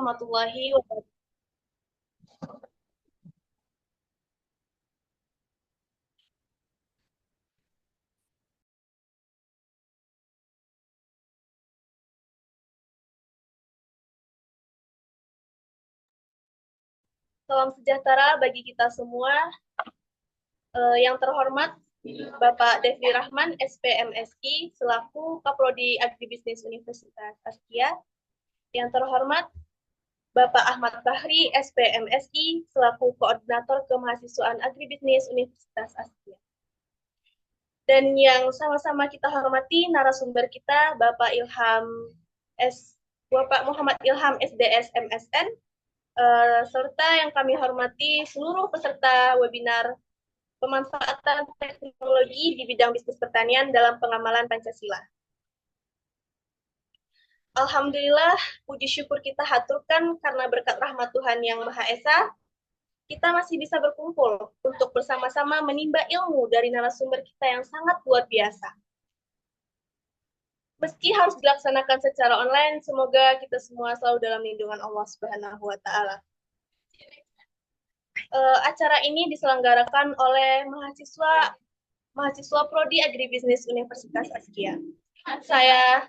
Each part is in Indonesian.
warahmatullahi wabarakatuh. Salam sejahtera bagi kita semua. Yang terhormat Bapak Devri Rahman, SPMSI, selaku Kaprodi Agribisnis Universitas Askia. Yang terhormat Bapak Ahmad Bahri, SPMSI, selaku Koordinator Kemahasiswaan Agribisnis Universitas Askia. Dan yang sama-sama kita hormati narasumber kita, Bapak Muhammad Ilham SDS MSN, serta yang kami hormati seluruh peserta webinar pemanfaatan teknologi di bidang bisnis pertanian dalam pengamalan Pancasila. Alhamdulillah, puji syukur kita haturkan karena berkat rahmat Tuhan Yang Maha Esa, kita masih bisa berkumpul untuk bersama-sama menimba ilmu dari narasumber kita yang sangat luar biasa. Meski harus dilaksanakan secara online, semoga kita semua selalu dalam lindungan Allah Subhanahu wa Ta'ala. Acara ini diselenggarakan oleh mahasiswa Prodi Agribisnis Universitas Askia. Saya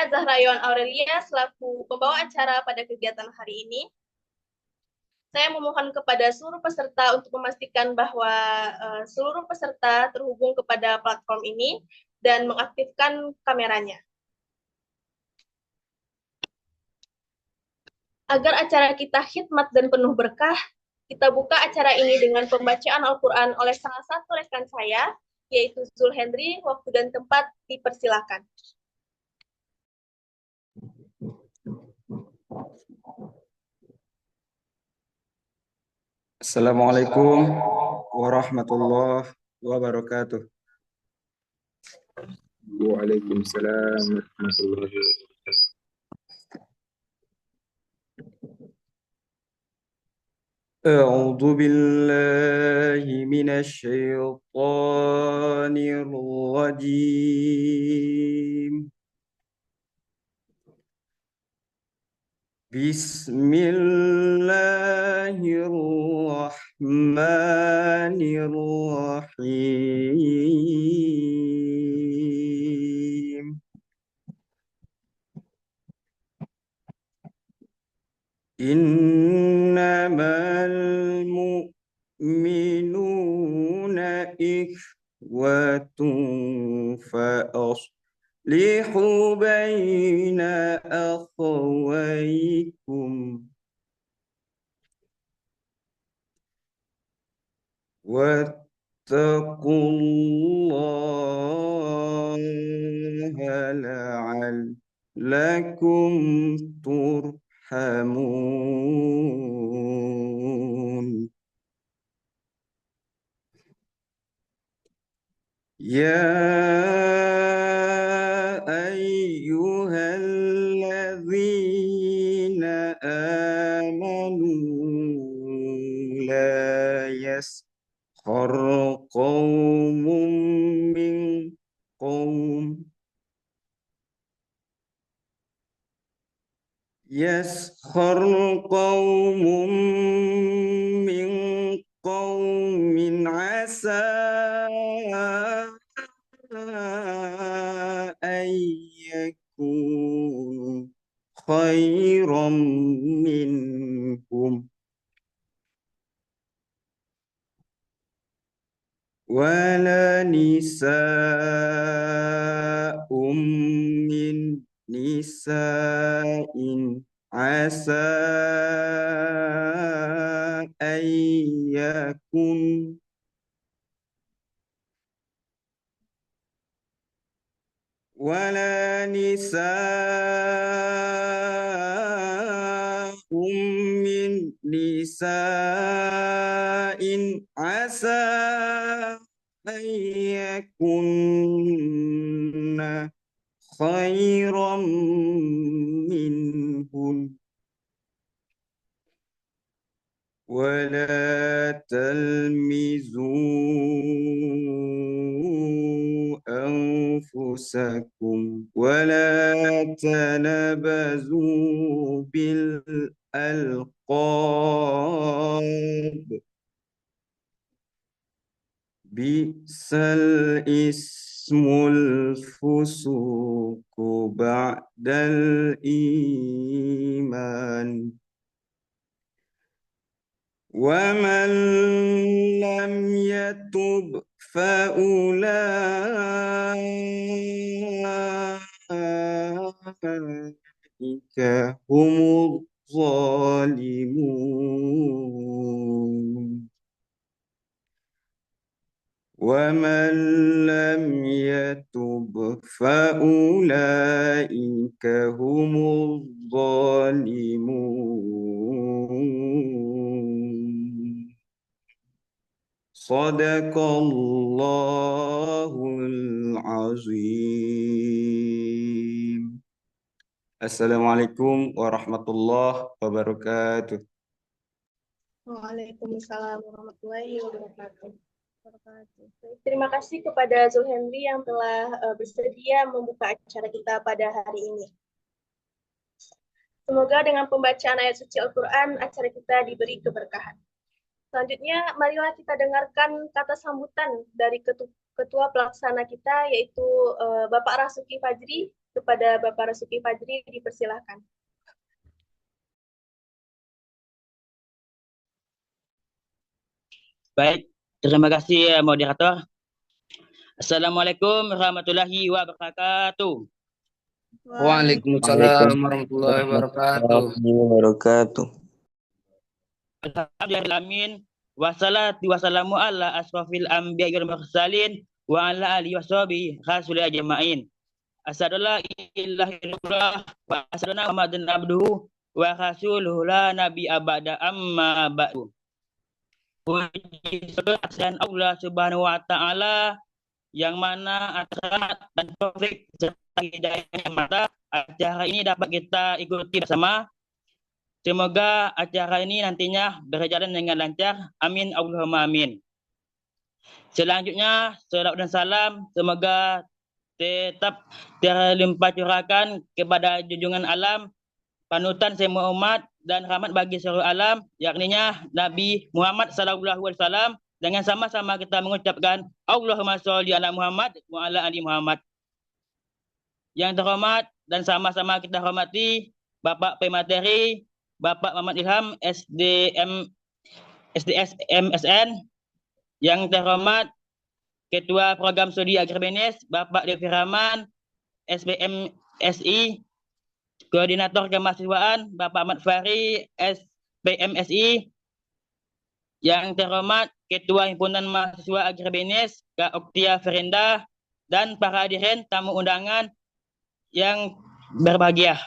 Zahrayon Aurelia selaku pembawa acara pada kegiatan hari ini. Saya memohon kepada seluruh peserta untuk memastikan bahwa seluruh peserta terhubung kepada platform ini dan mengaktifkan kameranya. Agar acara kita khidmat dan penuh berkah, kita buka acara ini dengan pembacaan Al-Quran oleh salah satu rekan saya, yaitu Zul Hendri. Waktu dan tempat dipersilakan. Assalamualaikum warahmatullahi wabarakatuh. Waalaikumsalam warahmatullahi wabarakatuh. أعوذ بالله من الشيطان الرجيم. بسم الله الرحمن الرحيم. إنما المؤمنون إخوة فأصلحوا بين أخويكم واتقوا الله لعلكم ترحمون. يا أيها الذين آمنوا لا يسخر قوم من قوم من قوم عسى أن يكونوا خيرا منهم ولا نساء من نساء عسى أن يكن ولا نساء من نساء عسى أن يكن خيرا منهن ولا تلمزوا أنفسكم ولا تنابزوا بالألقاب بئس الاسم الفسوق بعد الإيمان ومن لم يتب فأولئك هم الظالمون ومن لم يتب فأولئك هم الظالمون صدق الله العظيم. Assalamualaikum warahmatullahi wabarakatuh. Waalaikumsalam warahmatullahi wabarakatuh. Terima kasih kepada Zulhendri yang telah bersedia membuka acara kita pada hari ini. Semoga dengan pembacaan ayat suci Al-Quran, acara kita diberi keberkahan. Selanjutnya, marilah kita dengarkan kata sambutan dari Ketua Pelaksana kita, yaitu Bapak Rasuki Fajri. Kepada Bapak Rasuki Fajri, dipersilahkan. Baik, terima kasih moderator. Assalamualaikum warahmatullahi wabarakatuh. Waalaikumsalam warahmatullahi wabarakatuh. Alhamdulillahirrahmanirrahim. Wassalatu wassalamu ala asrafil anbiya'i wal mursalin wa ala alihi washabihi rasulil ajma'in. Asyhadu an la ilaha illallah wa asyhadu anna Muhammadan abduhu wa rasuluhu la nabiyya ba'da amma ba'du. Puji dan Allah Subhanahu wa taala yang mana atas dan taufik serta hidayahnya mata acara ini dapat kita ikuti bersama. Semoga acara ini nantinya berjalan dengan lancar. Amin Allahumma amin. Selanjutnya salawat dan salam semoga tetap terlimpah curahkan kepada junjungan alam, panutan semua umat dan rahmat bagi seluruh alam, yakninya Nabi Muhammad SAW. Dengan sama-sama kita mengucapkan Allahumma sholli ala Muhammad wa ala ali Muhammad. Yang terhormat dan sama-sama kita hormati Bapak Pemateri, Bapak Muhammad Ilham, SDSMSN. Yang terhormat Ketua Program Studi Agraris, Bapak Devi Rahman, SPM SI, Koordinator Kemahasiswaan, Bapak Ahmad Fahri, SPMSI. Yang terhormat Ketua Himpunan Mahasiswa Agraris, Kak Oktia Ferinda, dan para hadirin tamu undangan yang berbahagia.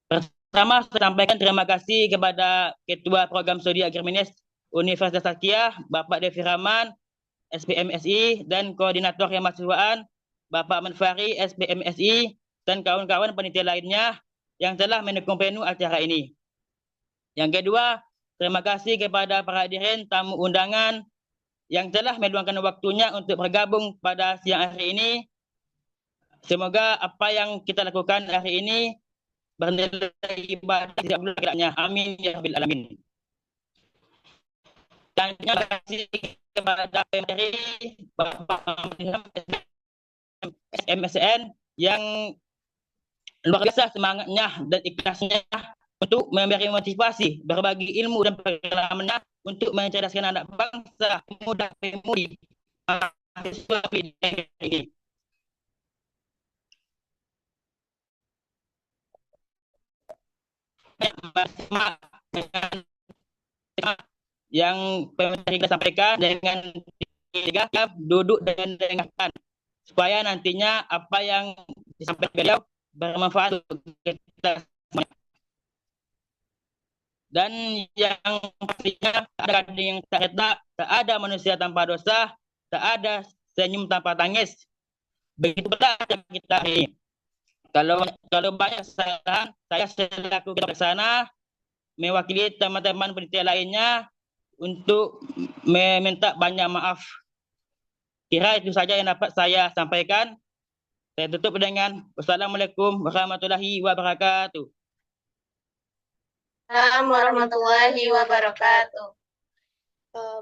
Pertama, saya sampaikan terima kasih kepada Ketua Program Studi Agraris Universitas Sakia, Bapak Devi Rahman, SPMSI, dan Koordinator Kemahasiswaan, Bapak Ahmad Fahri, SPMSI, dan kawan-kawan panitia lainnya yang telah mendukung penuh acara ini. Yang kedua, terima kasih kepada para hadirin tamu undangan yang telah meluangkan waktunya untuk bergabung pada siang hari ini. Semoga apa yang kita lakukan hari ini bernilai ibadah tidak berkiranya. Amin ya rabbil alamin. Dan terima kasih kepada PMRI, Bapak SMSN yang luar biasa semangatnya dan ikhlasnya untuk memberi motivasi, berbagi ilmu dan pengalamannya untuk mencerdaskan anak bangsa, pemuda pemudi mahasiswa ini. Yang pemerintah sampaikan dengan tiga duduk dan dengarkan supaya nantinya apa yang disampaikan beliau bermanfaat untuk kita semuanya. Dan yang pastinya tak ada yang tak retak, tak ada manusia tanpa dosa, tak ada senyum tanpa tangis. Begitu pula kita ini. Kalau banyak kesalahan, saya selaku ketua pelaksana mewakili teman-teman panitia lainnya untuk meminta banyak maaf. kira itu saja yang dapat saya sampaikan. Saya tutup dengan wassalamualaikum warahmatullahi wabarakatuh. Assalamualaikum warahmatullahi wabarakatuh. Eh,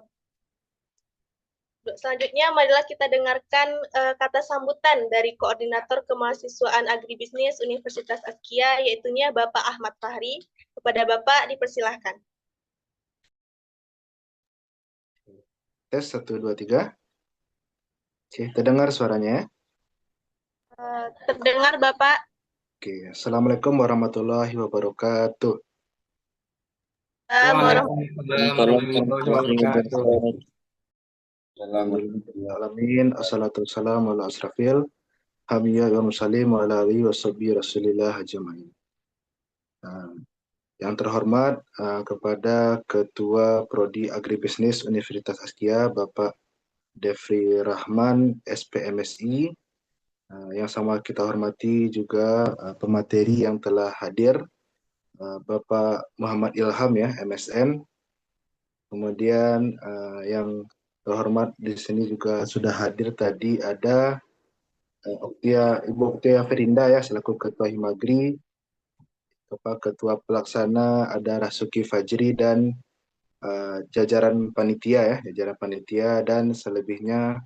Selanjutnya, marilah kita dengarkan kata sambutan dari Koordinator Kemahasiswaan Agribisnis Universitas Askia, yaitunya Bapak Ahmad Fahri. Kepada Bapak, dipersilahkan. Tes 1, 2, 3. Oke, terdengar suaranya ya? Terdengar, Bapak? Oke, Assalamualaikum warahmatullahi wabarakatuh. Assalamualaikum warahmatullahi wabarakatuh. Alamin, assalatu wassalamu ala asrafil hamiyah wa musallim wa ala alihi wa sahbihi rasulillah ajma'in. Yang terhormat kepada Ketua Prodi Agribisnis Universitas Askia, Bapak Devri Rahman, SPMSI. Yang sama kita hormati juga pemateri yang telah hadir, Bapak Muhammad Ilham ya, MSN. Kemudian yang terhormat di sini juga sudah hadir tadi ada Ibu Oktia Ferinda ya selaku Ketua Himagri, Ketua Pelaksana ada Rasuki Fajri dan jajaran panitia dan selebihnya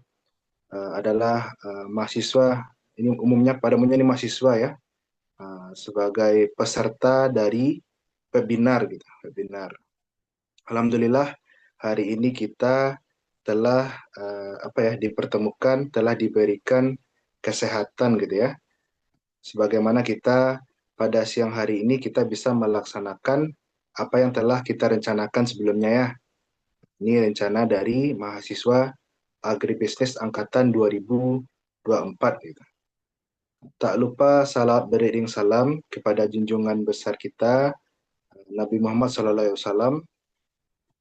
adalah mahasiswa. Ini umumnya pada umumnya ini mahasiswa ya sebagai peserta dari webinar gitu, webinar. Alhamdulillah hari ini kita telah dipertemukan, telah diberikan kesehatan gitu ya. Sebagaimana kita pada siang hari ini kita bisa melaksanakan apa yang telah kita rencanakan sebelumnya ya. Ini rencana dari mahasiswa agribisnis angkatan 2024 gitu. Tak lupa salat beriring salam kepada junjungan besar kita Nabi Muhammad SAW.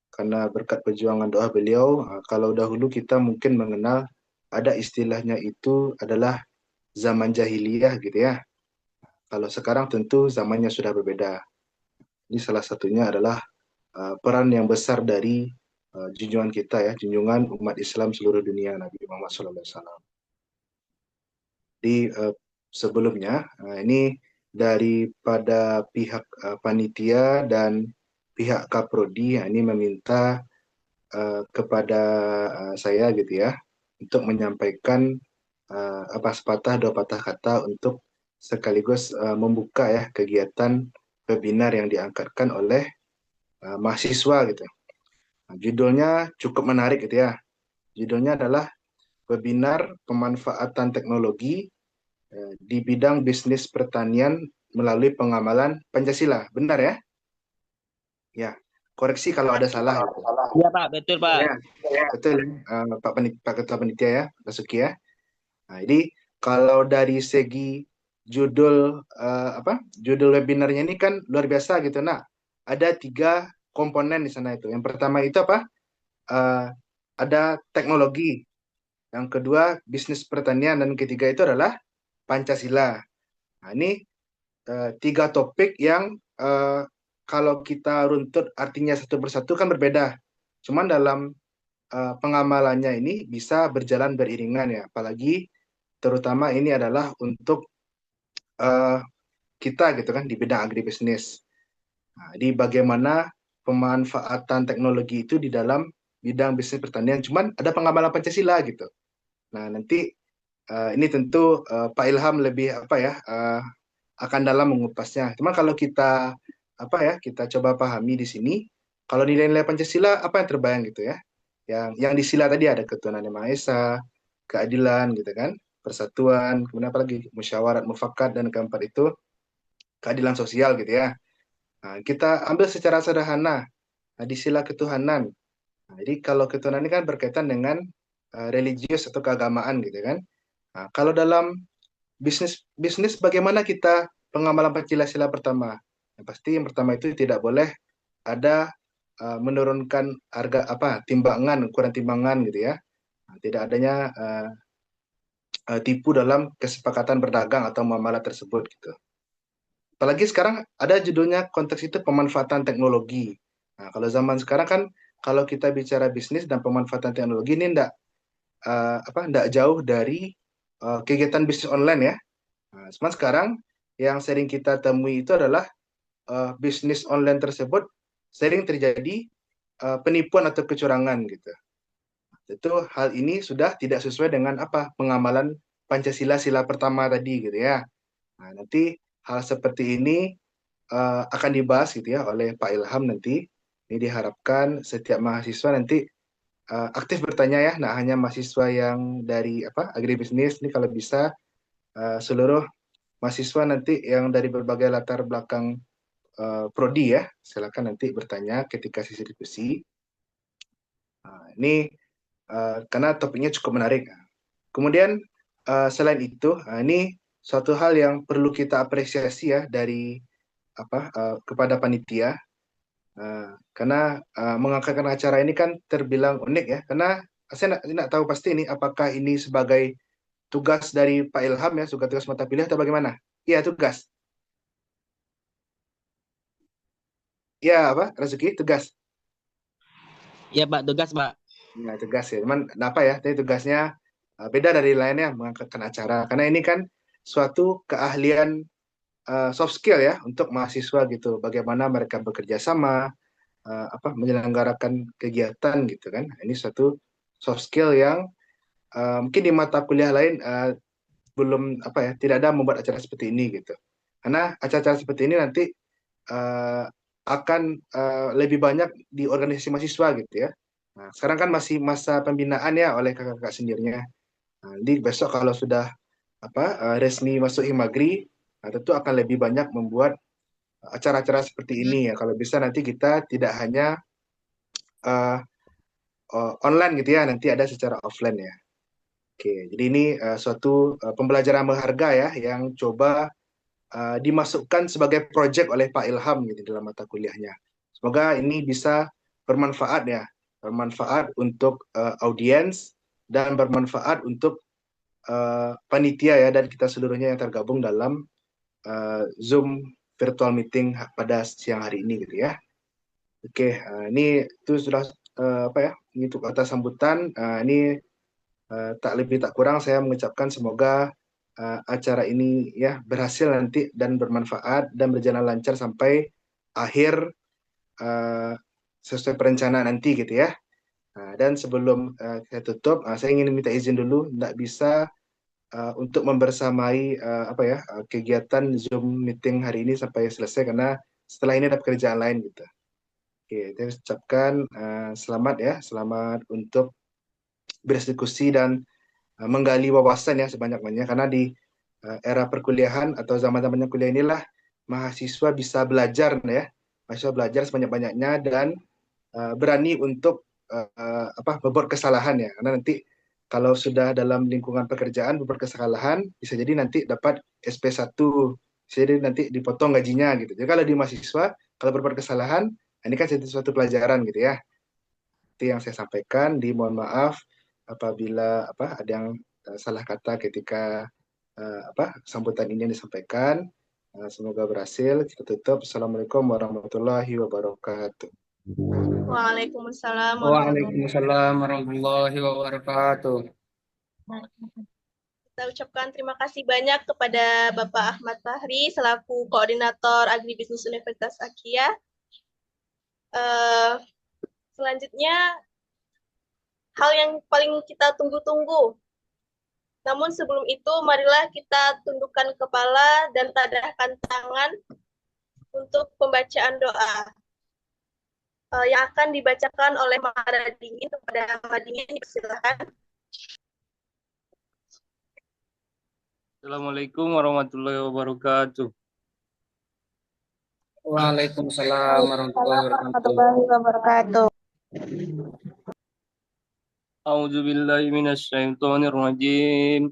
Karena berkat perjuangan doa beliau, kalau dahulu kita mungkin mengenal ada istilahnya itu adalah zaman jahiliyah gitu ya. Kalau sekarang tentu zamannya sudah berbeda. Ini salah satunya adalah peran yang besar dari junjungan kita ya, junjungan umat Islam seluruh dunia Nabi Muhammad SAW. Di sebelumnya, ini daripada pihak panitia dan pihak Kaprodi ini meminta kepada saya gitu ya untuk menyampaikan sepatah dua patah kata untuk sekaligus membuka ya kegiatan webinar yang diangkatkan oleh mahasiswa gitu. Judulnya cukup menarik gitu ya. Judulnya adalah webinar pemanfaatan teknologi di bidang bisnis pertanian melalui pengamalan Pancasila. Benar ya? Ya, koreksi kalau ada salah. Iya Pak, betul Pak. Ya, betul Pak Ketua Panitia ya, Rasuki ya. Nah, jadi kalau dari segi judul judul webinarnya ini kan luar biasa gitu. Nah, ada 3 komponen di sana itu. Yang pertama itu apa? Ada teknologi. Yang kedua bisnis pertanian dan ketiga itu adalah Pancasila. Nah, ini 3 topik yang kalau kita runtut artinya satu persatu kan berbeda. Cuman dalam pengamalannya ini bisa berjalan beriringan ya. Apalagi terutama ini adalah untuk kita gitu kan di bidang agribisnis. Nah, di bagaimana pemanfaatan teknologi itu di dalam bidang bisnis pertanian. Cuman ada pengamalan Pancasila gitu. Nah, nanti ini tentu Pak Ilham lebih akan dalam mengupasnya. Cuman kalau kita kita coba pahami di sini, kalau nilai-nilai Pancasila apa yang terbayang gitu ya? Yang di sila tadi ada ketuhanan yang Maha Esa, keadilan gitu kan, persatuan, kemudian apalagi musyawarat mufakat dan keempat itu keadilan sosial gitu ya. Nah, kita ambil secara sederhana di sila ketuhanan. Nah, jadi kalau ketuhanan ini kan berkaitan dengan religius atau keagamaan gitu kan. Nah, kalau dalam bisnis bagaimana kita pengamalan Pancasila pertama? Yang pasti yang pertama itu tidak boleh ada menurunkan harga timbangan, ukuran timbangan gitu ya. Nah, tidak adanya tipu dalam kesepakatan berdagang atau muamalah tersebut gitu. Apalagi sekarang ada judulnya konteks itu pemanfaatan teknologi. Nah, kalau zaman sekarang kan kalau kita bicara bisnis dan pemanfaatan teknologi ini tidak jauh dari kegiatan bisnis online ya. Nah, cuman sekarang yang sering kita temui itu adalah bisnis online tersebut sering terjadi penipuan atau kecurangan gitu. Itu hal ini sudah tidak sesuai dengan pengamalan Pancasila sila pertama tadi gitu ya. Nah, nanti hal seperti ini akan dibahas gitu ya oleh Pak Ilham nanti. Ini diharapkan setiap mahasiswa nanti aktif bertanya ya, nah hanya mahasiswa yang dari agribisnis ini kalau bisa seluruh mahasiswa nanti yang dari berbagai latar belakang prodi ya, silakan nanti bertanya ketika sesi diskusi. Ini karena topiknya cukup menarik. Kemudian selain itu, ini suatu hal yang perlu kita apresiasi ya dari kepada panitia. Karena mengangkatkan acara ini kan terbilang unik ya, karena saya tidak tahu pasti ini apakah ini sebagai tugas dari Pak Ilham ya, tugas mata kuliah atau bagaimana? Iya, tugas. Iya, Rezeki, tugas. Ya Pak, tugas Pak. Ya, tugas ya. Cuman apa ya, tapi tugasnya beda dari lainnya mengangkatkan acara. Karena ini kan suatu keahlian soft skill ya untuk mahasiswa gitu. Bagaimana mereka bekerja sama, menyelenggarakan kegiatan gitu kan. Ini suatu soft skill yang mungkin di mata kuliah lain belum tidak ada membuat acara seperti ini gitu. Karena acara-acara seperti ini nanti akan lebih banyak di organisasi mahasiswa gitu ya. Nah, sekarang kan masih masa pembinaan ya oleh kakak-kakak sendirinya. Nah, jadi besok kalau sudah resmi masuk Himagri, nah, tentu akan lebih banyak membuat acara-acara seperti ini ya. Kalau bisa nanti kita tidak hanya online gitu ya, nanti ada secara offline ya. Oke, jadi ini suatu pembelajaran berharga ya yang coba dimasukkan sebagai proyek oleh Pak Ilham gitu dalam mata kuliahnya. Semoga ini bisa bermanfaat ya, bermanfaat untuk audiens dan bermanfaat untuk panitia ya dan kita seluruhnya yang tergabung dalam Zoom virtual meeting pada siang hari ini gitu ya. Oke, ini itu sudah ini untuk kata sambutan. Ini tak lebih tak kurang saya mengucapkan semoga acara ini ya berhasil nanti dan bermanfaat dan berjalan lancar sampai akhir sesuai perencanaan nanti gitu ya. Dan sebelum saya tutup, saya ingin minta izin dulu, tidak bisa untuk membersamai kegiatan Zoom meeting hari ini sampai selesai karena setelah ini ada pekerjaan lain gitu. Oke, saya ucapkan selamat ya, selamat untuk berdiskusi dan menggali wawasan ya sebanyak-banyaknya karena di era perkuliahan atau zaman-zamannya kuliah inilah mahasiswa bisa belajar ya, mahasiswa belajar sebanyak-banyaknya dan berani untuk membuat kesalahan ya, karena nanti kalau sudah dalam lingkungan pekerjaan berbuat kesalahan bisa jadi nanti dapat SP1, bisa jadi nanti dipotong gajinya gitu. Jadi kalau di mahasiswa kalau berbuat kesalahan ini kan suatu pelajaran gitu ya. Itu yang saya sampaikan. Mohon maaf apabila ada yang salah kata ketika sambutan ini yang disampaikan. Semoga berhasil. Kita tutup. Assalamualaikum warahmatullahi wabarakatuh. Waalaikumsalam Waalaikumsalam warahmatullahi wabarakatuh. Kita ucapkan terima kasih banyak kepada Bapak Ahmad Fahri selaku Koordinator Agribisnis Universitas Akia. Selanjutnya, hal yang paling kita tunggu-tunggu. Namun sebelum itu, marilah kita tundukkan kepala dan tadahkan tangan untuk pembacaan doa yang akan dibacakan oleh Madingin. Kepada Madingin, silakan. Assalamualaikum warahmatullahi wabarakatuh. Waalaikumsalam warahmatullahi wabarakatuh. A'udzu billahi minasyaitonir rajim.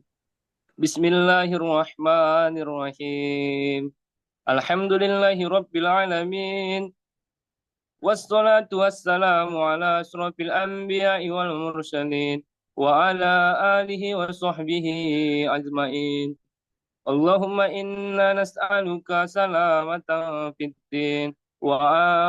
Bismillahirrahmanirrahim. Alhamdulillahi rabbil alamin. Wassalatu wassalamu ala asyrafil anbiya'i wal mursalin wa ala alihi wa sahbihi ajmain. Allahumma inna nas'aluka salamatan fid din wa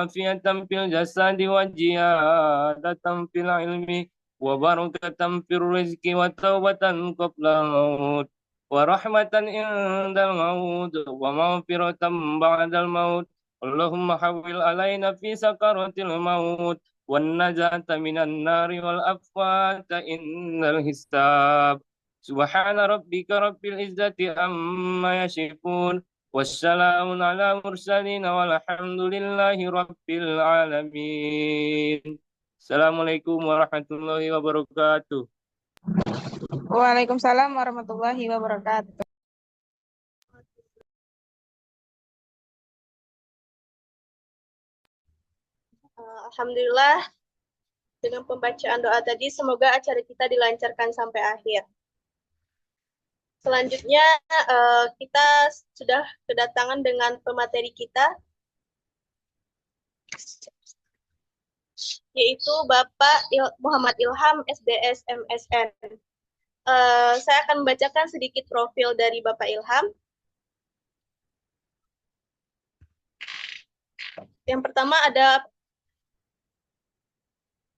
afiyatan fil jasadi wa jiyadatan fil ilmi وبركة في الرزق وتوبة قبل الموت ورحمة عند الموت ومغفرة بعد الموت. اللهم حول علينا في سكرة الموت والنجاة من النار والأفوات عند الحساب. سبحان ربك رب العزة عما يصفون والسلام على المرسلين والحمد لله رب العالمين. Assalamualaikum warahmatullahi wabarakatuh. Waalaikumsalam warahmatullahi wabarakatuh. Alhamdulillah, dengan pembacaan doa tadi, semoga acara kita dilancarkan sampai akhir. Selanjutnya, kita sudah kedatangan dengan pemateri kita, yaitu Bapak Muhammad Ilham, SDS MSN. Saya akan membacakan sedikit profil dari Bapak Ilham. Yang pertama ada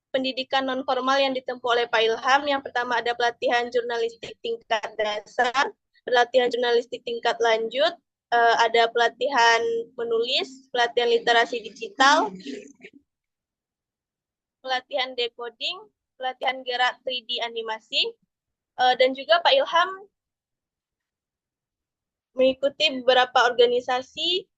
pendidikan non-formal yang ditempuh oleh Pak Ilham. Yang pertama ada pelatihan jurnalistik tingkat dasar, pelatihan jurnalistik tingkat lanjut, ada pelatihan menulis, pelatihan literasi digital, pelatihan decoding, pelatihan gerak 3D animasi, dan juga Pak Ilham mengikuti beberapa organisasi.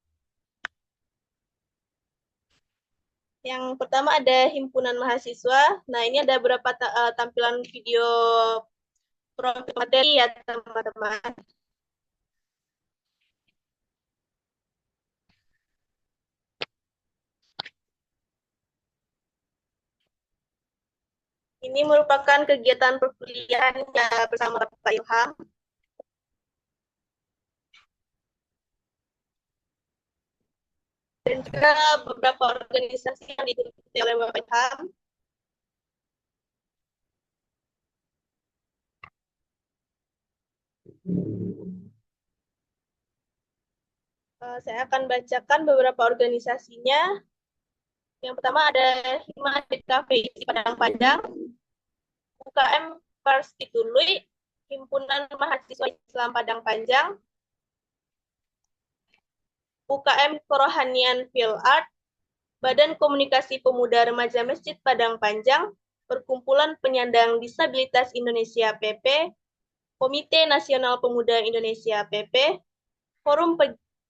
Yang pertama ada himpunan mahasiswa. Nah, ini ada beberapa tampilan video profil materi ya, teman-teman. Ini merupakan kegiatan perkuliahan bersama Pak Ilham. Dan juga beberapa organisasi yang diikuti oleh Bapak Ilham. Saya akan bacakan beberapa organisasinya. Yang pertama ada Hima Cafe di Padang Panjang, UKM Pers Tului, Himpunan Mahasiswa Islam Padang Panjang, UKM Kerohanian Fil Art, Badan Komunikasi Pemuda Remaja Masjid Padang Panjang, Perkumpulan Penyandang Disabilitas Indonesia PP, Komite Nasional Pemuda Indonesia PP, Forum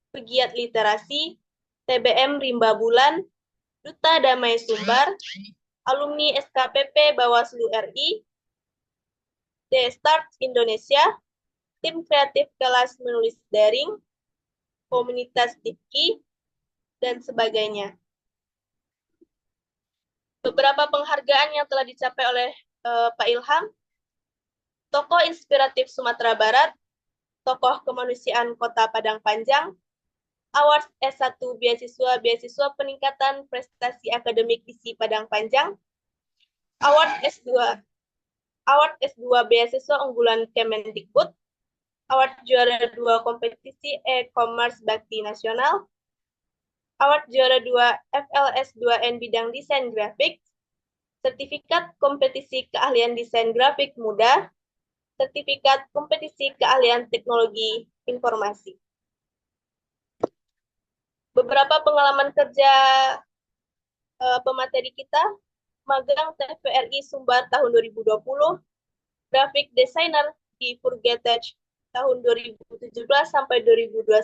Pegiat Literasi, TBM Rimba Bulan, Duta Damai Sumbar, alumni SKPP Bawaslu RI, The Start Indonesia, tim kreatif kelas menulis daring, komunitas TIPKI, dan sebagainya. Beberapa penghargaan yang telah dicapai oleh Pak Ilham: tokoh inspiratif Sumatera Barat, tokoh kemanusiaan Kota Padang Panjang, Award S1 beasiswa peningkatan prestasi akademik ISI Padang Panjang, Award S2 beasiswa unggulan Kemendikbud, Award juara 2 kompetisi e-commerce bakti nasional, Award juara 2 FLS 2N bidang desain grafik, sertifikat kompetisi keahlian desain grafik muda, sertifikat kompetisi keahlian teknologi informasi. Beberapa pengalaman kerja pemateri kita: magang TVRI Sumbar tahun 2020, graphic designer di Furgetech tahun 2017 sampai 2021,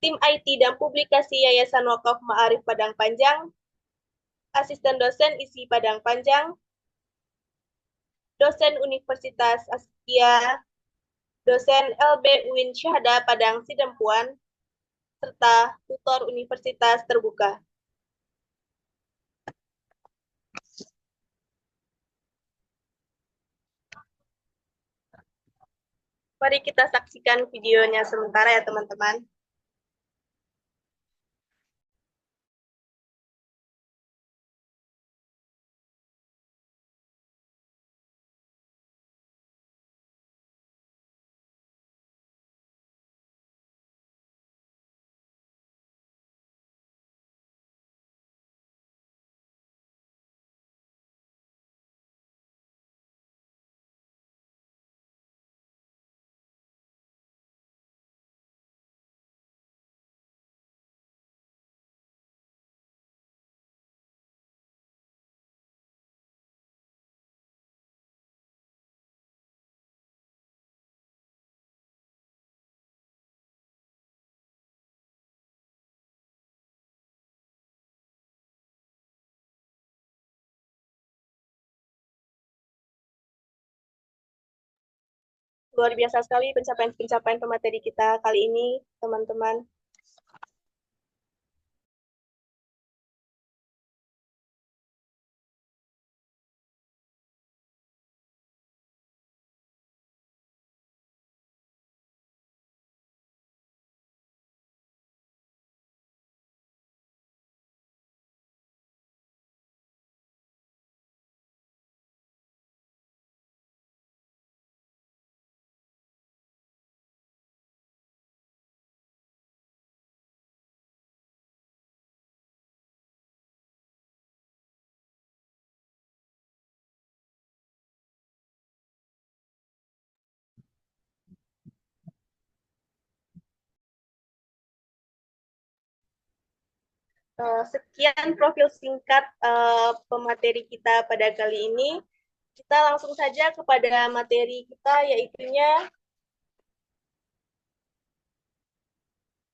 tim IT dan publikasi Yayasan Wakaf Ma'arif Padang Panjang, asisten dosen ISI Padang Panjang, dosen Universitas Askia, dosen LB UIN Syahda Padang Sidempuan, serta tutor Universitas Terbuka. Mari kita saksikan videonya sementara ya teman-teman. Luar biasa sekali pencapaian-pencapaian pemateri kita kali ini, teman-teman. Sekian profil singkat pemateri kita pada kali ini. Kita langsung saja kepada materi kita, yaitunya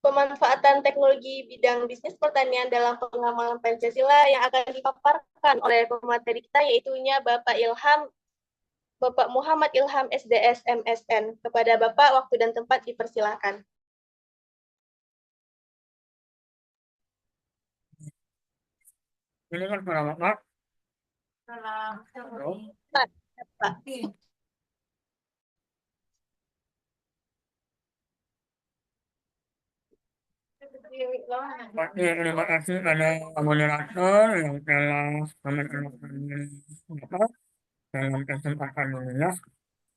pemanfaatan teknologi bidang bisnis pertanian dalam pengamalan Pancasila yang akan dipaparkan oleh pemateri kita, yaitunya Bapak Muhammad Ilham SDS MSN. Kepada Bapak, waktu dan tempat dipersilahkan. Ini kan suara Bapak. Pak. Oke, terima kasih pada moderator yang telah memberikan Bapak dalam kesempatan ini ya.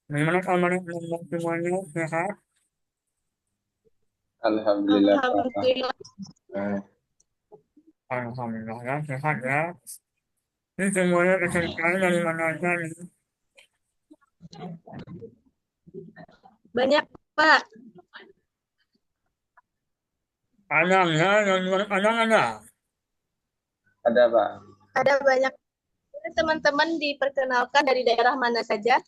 Bagaimana kabar teman-teman semuanya? Sehat? Alhamdulillah. Alhamdulillah. Alhamdulillah ya, sehat ya. Ini semuanya kesenangan dari mana aja nih? Banyak, Pak. Padang ya, yang luar Padang ada. Ada Pak. Ada banyak. Teman-teman diperkenalkan dari daerah mana saja?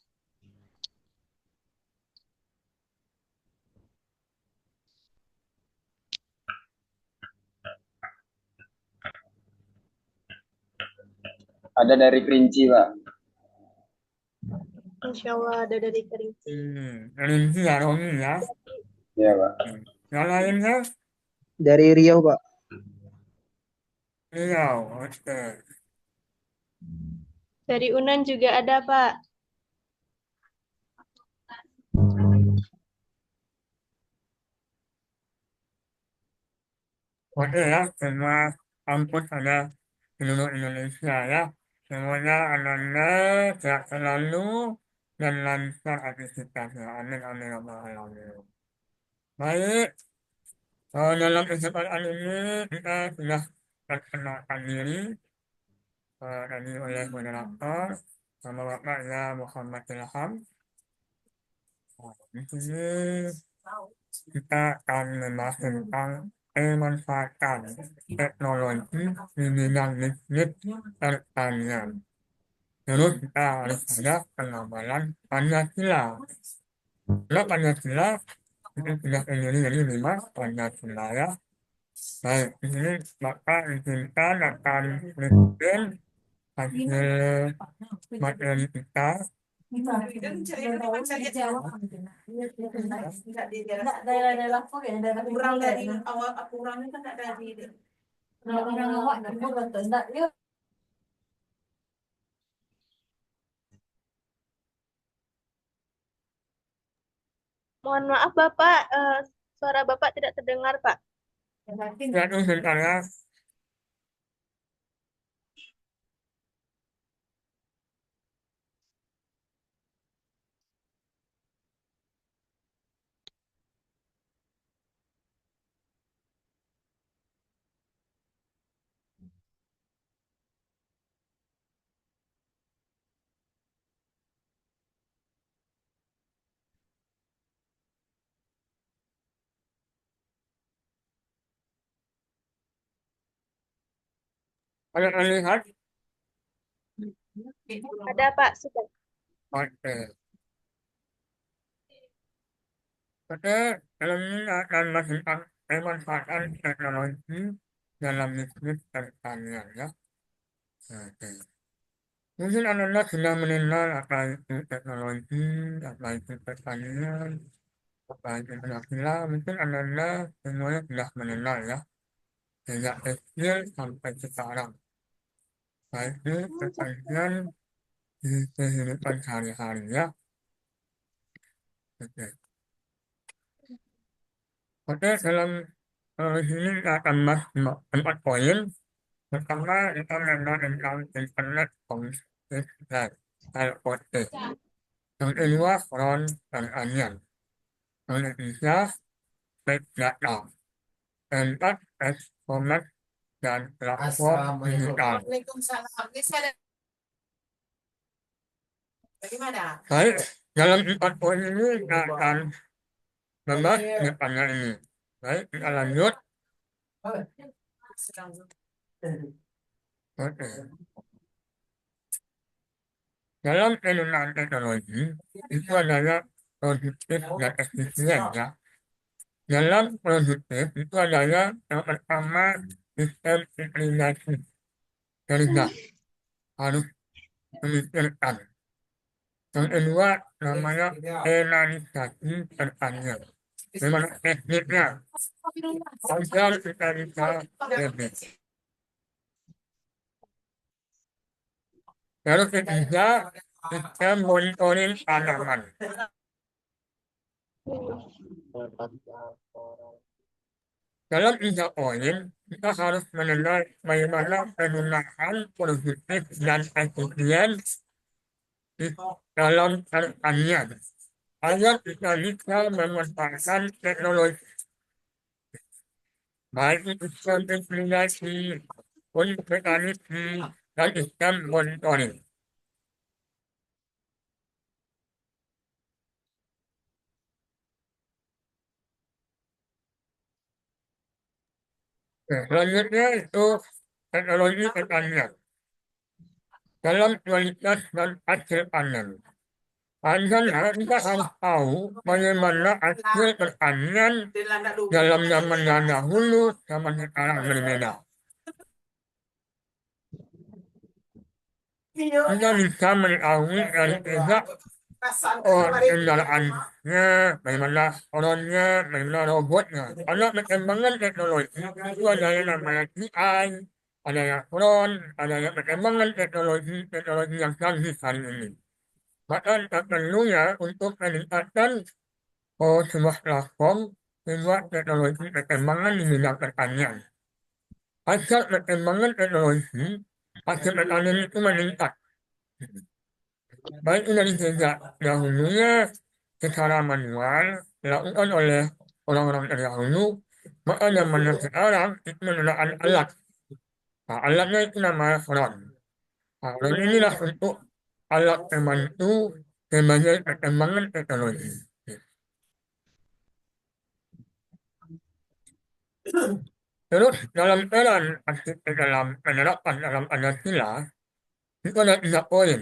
Ada dari Kerinci Pak. Insya Allah ada dari Kerinci. Rinci ya, Romi ya. Iya Pak. Yang lainnya? Dari Riau, Pak. Riau, oke. Dari Unan juga ada, Pak. Oke ya, semua kampus ada di seluruh Indonesia ya. Semuanya anak-anak sehat selalu dan lancar aktivitasnya. Amin, amin, ya rabbal alamin. Baik, dalam kesempatan ini kita sudah perkenalkan diri tadi oleh moderator sama Bapak ya Muhammad Ilham. Di sini kita akan membahas tentang pemanfaatan teknologi di bidang bisnis pertanian. Terus kita harus ada pengabalan Pancasila. Kalau Pancasila itu sudah terdiri dari 5 Pancasila ya. Baik, di sini Bapak izinkan akan memimpin hasil materi kita. Kurang dari awal aku kurangnya kan ada di Mohon maaf, Bapak. Suara Bapak tidak terdengar, Pak. Ya, itu sebentar ya. Ada yang lihat? Ada, Pak. Sudah. Oke. Oke, dalam ini akan bahas tentang pemanfaatan teknologi dalam bisnis pertanian ya. Oke. Mungkin anak-anak sudah mengenal apa itu teknologi, apa itu pertanian, apa itu penampilan. Mungkin anak-anak semuanya sudah mengenal ya, sejak kecil sampai sekarang. Baik itu pertanian di kehidupan sehari-hari ya. Oke, Oke, dalam sini kita akan bahas 4 poin. Pertama, kita mengenal tentang internet komputer dan IoT. Yang kedua, front dan onion. Yang ketiga, big data. Keempat, e-commerce dan platform digital. Waalaikumsalam. Ini saya bagaimana? Baik, dalam 4 poin ini kita akan membahas depannya ini. Baik, kita lanjut. Oke. Dalam penggunaan teknologi, itu adalah produktif dan efisien ya. Dalam produktif itu adalah yang pertama sistem integrasi kerja harus memikirkan. Yang kedua namanya analisasi pertanian. Memang tekniknya agar kita bisa lebih. Lalu ketiga sistem monitoring tanaman. Dalam 3 poin, kita harus mengenal bagaimana penggunaan produktif dan efisien di dalam pertanian agar kita bisa memanfaatkan teknologi baik itu sistem integrasi, untuk mekanisme, dan sistem monitoring. Selanjutnya itu teknologi pertanian. Dalam kualitas dan hasil panen. Pasalnya kita harus tahu bagaimana hasil pertanian dalam zaman yang dahulu sama sekarang berbeda. Kita bisa mengetahui dari pihak kendaraannya, bagaimana orangnya, bagaimana robotnya. Karena perkembangan teknologi itu ada yang namanya AI, ada yang drone, ada yang perkembangan teknologi yang canggih hari ini. Bahkan tak perlunya untuk meningkatkan sebuah platform, sebuah teknologi perkembangan di bidang pertanian. Asal perkembangan teknologi, hasil pertanian itu meningkat. Baik dari sejak dahulunya secara manual dilakukan oleh orang-orang terdahulu, maka zaman sekarang itu menggunakan alat. Nah, alatnya itu namanya drone. Nah, drone inilah untuk alat pembantu sebagai perkembangan teknologi. Terus dalam peran arsitek dalam penerapan dalam Pancasila itu ada 3 poin.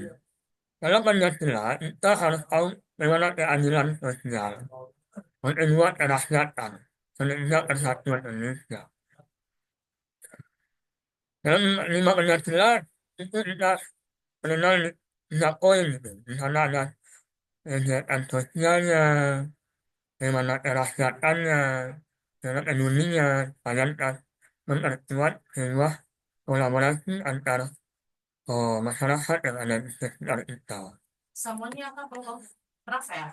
Dalam Pancasila kita harus tahu bagaimana keadilan sosial. Yang kedua kerakyatan, yang ketiga persatuan Indonesia. Dalam 5 Pancasila itu kita mengenal 3 poin gitu. Di sana ada kegiatan sosialnya, bagaimana kerakyatannya, bagaimana pedulinya, dan memperkuat sebuah kolaborasi antara masyarakat yang ada di sekitar kita. Semuanya apa kalau terasa ya?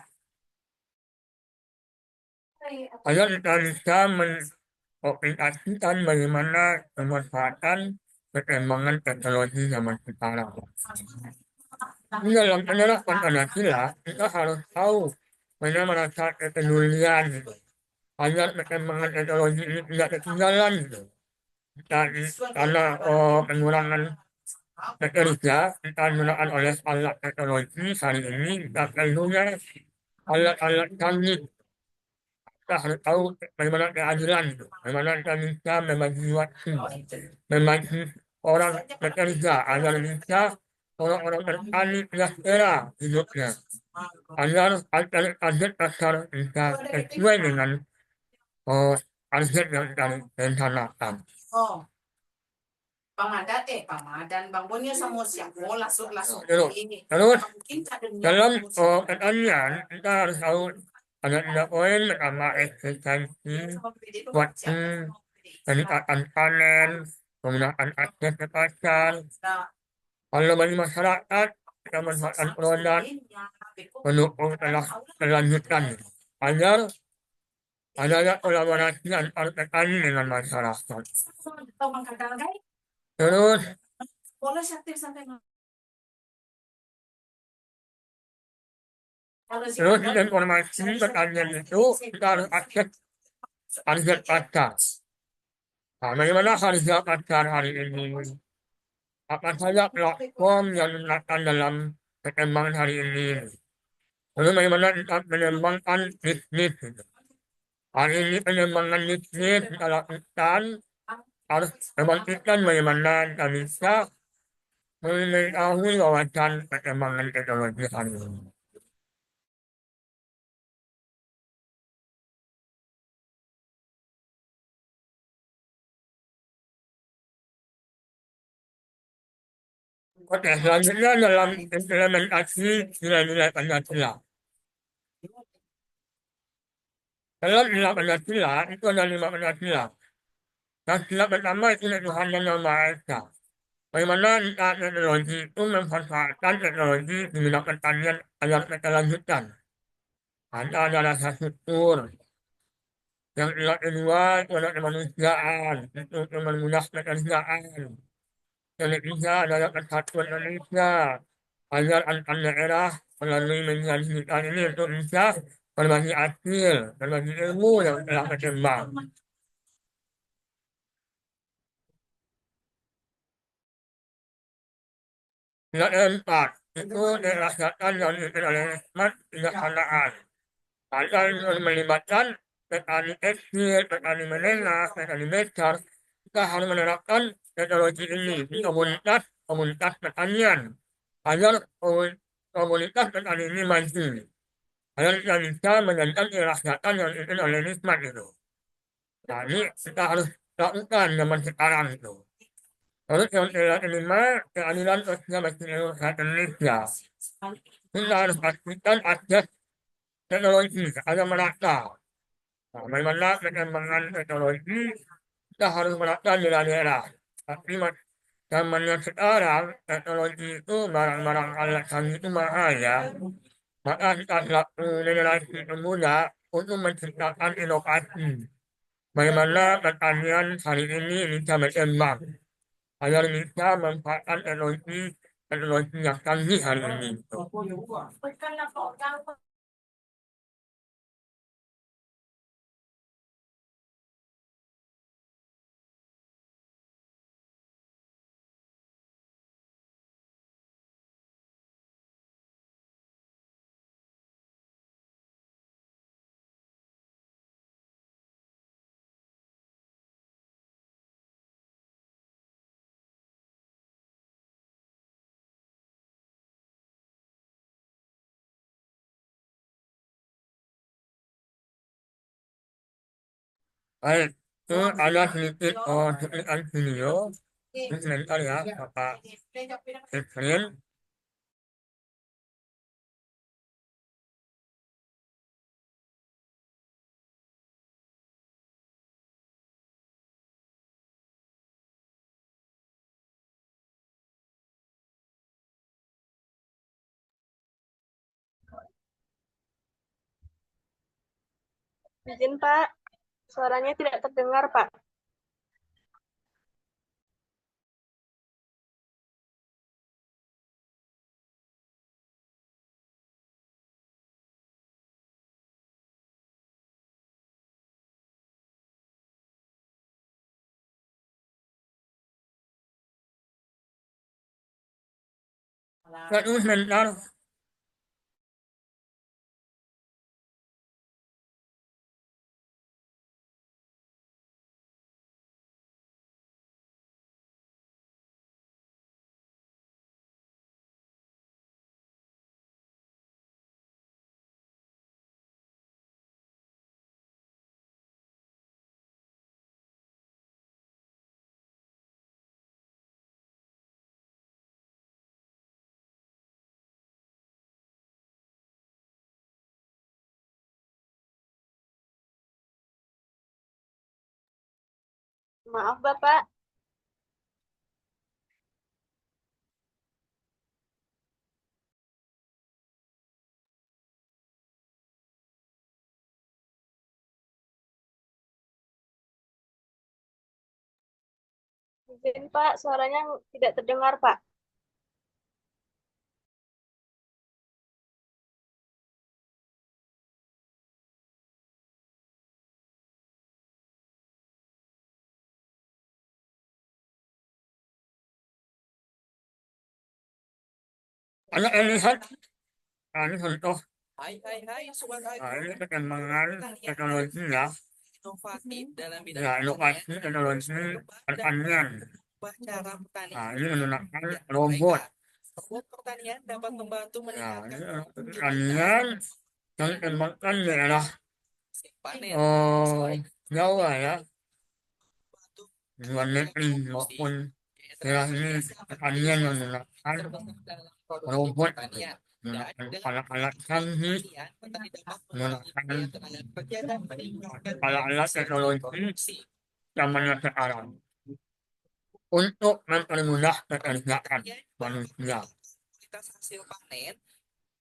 Agar kita bisa mengaplikasikan bagaimana pemanfaatan perkembangan teknologi zaman sekarang. Di dalam penerapan Pancasila, kita harus tahu bagaimana cara kepedulian gitu. Agar perkembangan teknologi ini tidak ketinggalan gitu. Karena pengurangan bekerja kita gunakan oleh alat teknologi hari ini kita perlunya alat-alat canggih. Kita harus tahu bagaimana keadilan itu, bagaimana kita bisa membagi waktu, membagi orang bekerja agar bisa orang-orang bertani sejahtera hidupnya, agar target pasar bisa sesuai dengan target yang kita rencanakan. Pamadan Bang Bonnya sama siapa langsung Terus, ini. terus Mungkin kadernya dalam pertanian kita harus tahu ada 3 poin. Pertama, eksistensi, waktu, peningkatan panen, penggunaan akses ke pasar. Kalau bagi masyarakat, kita manfaatkan produk pendukung kelanjutan agar adanya kolaborasi antar petani dengan masyarakat. Terus, terus informasi pertanian itu kita harus akses harga pasar. Nah, bagaimana harga pasar hari ini? Apa saja platform yang digunakan dalam perkembangan hari ini? Lalu bagaimana kita mengembangkan bisnis? Hari ini pengembangan bisnis kita lakukan harus memastikan bagaimana kita bisa mengetahui wawasan perkembangan teknologi hari ini. Oke, selanjutnya dalam implementasi nilai-nilai Pancasila. Dalam nilai Pancasila itu ada 5 Pancasila. Pancasila pertama itu Tuhan dan Yang Maha Esa. Bagaimana kita teknologi itu memanfaatkan teknologi di bidang pertanian agar berkelanjutan. Ada rasa syukur. Yang kedua itu ada kemanusiaan, itu mempermudah pekerjaan. Yang ketiga adalah persatuan Indonesia, agar antar daerah melalui media digital ini untuk bisa berbagi hasil, berbagi ilmu yang telah berkembang. Yang keempat, itu dirasakan dan dipimpin oleh hikmat kebijaksanaan. Ada yang melibatkan petani kecil, petani menengah, petani besar. Kita harus menerapkan teknologi ini di komunitas pertanian agar komunitas petani ini maju. Agar kita bisa menjadikan kerakyatan yang dipimpin oleh hikmat itu. Nah, ini kita harus lakukan zaman sekarang itu. Terus yang kelima, keadilan sosial bagi seluruh rakyat Indonesia. Kita harus pastikan akses teknologi agar merata. Nah, bagaimana perkembangan teknologi kita harus merata di daerah. Tapi zamannya sekarang teknologi itu barang-barang alat canggih itu mahal ya. Maka kita selaku generasi pemuda untuk menciptakan inovasi. Bagaimana pertanian hari ini bisa berkembang agar bisa memanfaatkan teknologi yang canggih hari ini. Baik, itu ada sedikit cuplikan video. Ini sebentar ya, Bapak screen. Izin Pak, suaranya tidak terdengar Pak. Satu sebentar. Maaf, Bapak. Izin, Pak, suaranya tidak terdengar, Pak. Anak lihat, ini contoh. Hai Sobat Ini perkembangan teknologi ya. inovatif dalam bidang Ya, inovasi teknologi pertanian. cara pertanian. Ini menggunakan robot. Robot pertanian dapat membantu Ya, ini meningkatkan pertanian yang dikembangkan di daerah panen. Jawa ya, di luar negeri maupun daerah ini pertanian yang menggunakan robot, menggunakan alat-alat canggih, menggunakan alat-alat teknologi zamannya sekarang untuk mempermudah pekerjaan manusia. Kualitas hasil panen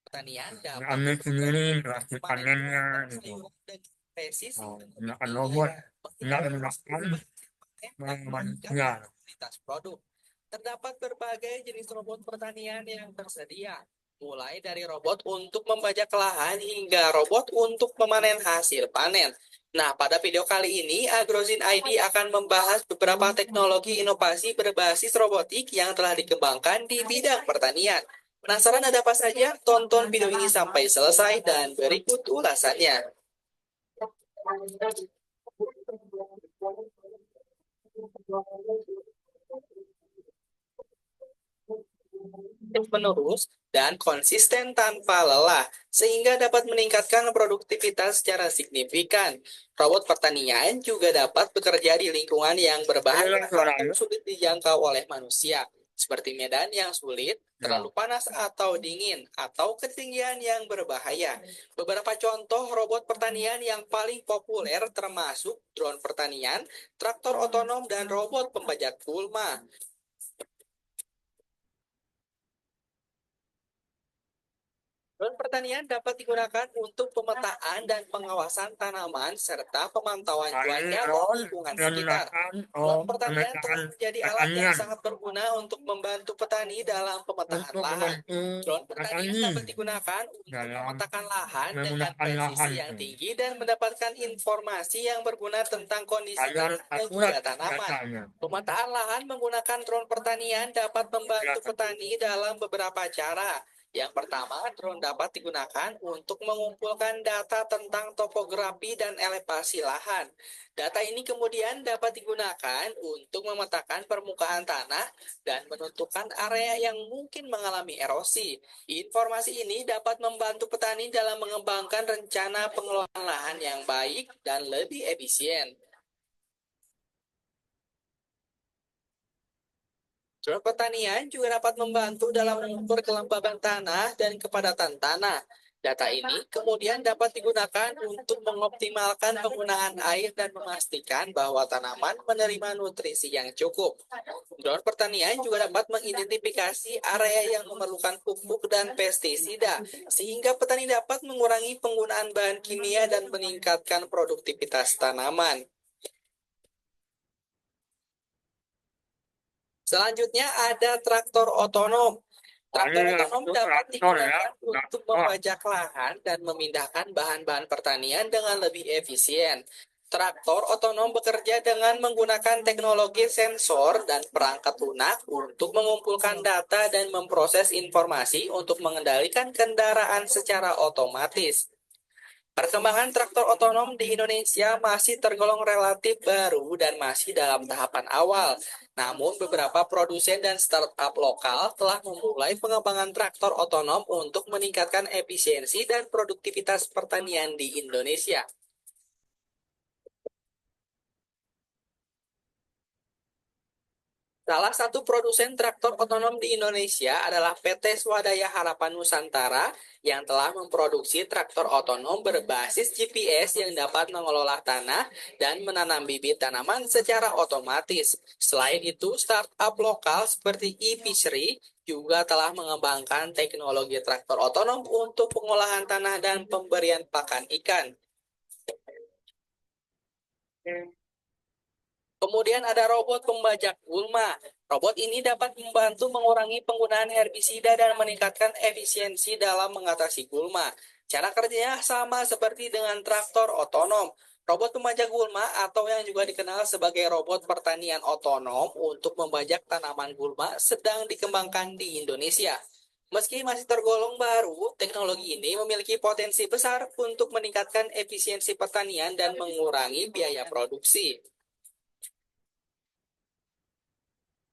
pertanian Ambil sendiri hasil panennya gitu. Menggunakan robot, tidak menggunakan manusia. produk. Terdapat berbagai jenis robot pertanian yang tersedia, mulai dari robot untuk membajak lahan hingga robot untuk memanen hasil panen. Nah, pada video kali ini, Agrozin ID akan membahas beberapa teknologi inovasi berbasis robotik yang telah dikembangkan di bidang pertanian. Penasaran ada apa saja? Tonton video ini sampai selesai dan berikut ulasannya. Menerus dan konsisten tanpa lelah, sehingga dapat meningkatkan produktivitas secara signifikan. Robot pertanian juga dapat bekerja di lingkungan yang berbahaya atau sulit dijangkau oleh manusia, seperti medan yang sulit, terlalu panas atau dingin, atau ketinggian yang berbahaya. Beberapa contoh robot pertanian yang paling populer termasuk drone pertanian, traktor otonom, dan robot pembajak gulma. Drone pertanian dapat digunakan untuk pemetaan dan pengawasan tanaman serta pemantauan cuaca dan lingkungan sekitar. Drone pertanian telah menjadi alat yang sangat berguna untuk membantu petani dalam pemetaan lahan. Drone pertanian dapat digunakan untuk memetakan lahan dengan presisi yang tinggi dan mendapatkan informasi yang berguna tentang kondisi dan juga tanaman. Pemetaan lahan menggunakan drone pertanian dapat membantu petani dalam beberapa cara. Yang pertama, drone dapat digunakan untuk mengumpulkan data tentang topografi dan elevasi lahan. Data ini kemudian dapat digunakan untuk memetakan permukaan tanah dan menentukan area yang mungkin mengalami erosi. Informasi ini dapat membantu petani dalam mengembangkan rencana pengelolaan lahan yang baik dan lebih efisien. Drone pertanian juga dapat membantu dalam mengukur kelembaban tanah dan kepadatan tanah. Data ini kemudian dapat digunakan untuk mengoptimalkan penggunaan air dan memastikan bahwa tanaman menerima nutrisi yang cukup. Drone pertanian juga dapat mengidentifikasi area yang memerlukan pupuk dan pestisida, sehingga petani dapat mengurangi penggunaan bahan kimia dan meningkatkan produktivitas tanaman. Selanjutnya ada traktor otonom. Traktor otonom dapat digunakan untuk membajak lahan dan memindahkan bahan-bahan pertanian dengan lebih efisien. Traktor otonom bekerja dengan menggunakan teknologi sensor dan perangkat lunak untuk mengumpulkan data dan memproses informasi untuk mengendalikan kendaraan secara otomatis. Perkembangan traktor otonom di Indonesia masih tergolong relatif baru dan masih dalam tahapan awal. Namun beberapa produsen dan startup lokal telah memulai pengembangan traktor otonom untuk meningkatkan efisiensi dan produktivitas pertanian di Indonesia. Salah satu produsen traktor otonom di Indonesia adalah PT Swadaya Harapan Nusantara yang telah memproduksi traktor otonom berbasis GPS yang dapat mengelola tanah dan menanam bibit tanaman secara otomatis. Selain itu, startup lokal seperti e-Fishery juga telah mengembangkan teknologi traktor otonom untuk pengolahan tanah dan pemberian pakan ikan. Kemudian ada robot pembajak gulma. Robot ini dapat membantu mengurangi penggunaan herbisida dan meningkatkan efisiensi dalam mengatasi gulma. Cara kerjanya sama seperti dengan traktor otonom. Robot pembajak gulma atau yang juga dikenal sebagai robot pertanian otonom untuk membajak tanaman gulma sedang dikembangkan di Indonesia. Meski masih tergolong baru, teknologi ini memiliki potensi besar untuk meningkatkan efisiensi pertanian dan mengurangi biaya produksi.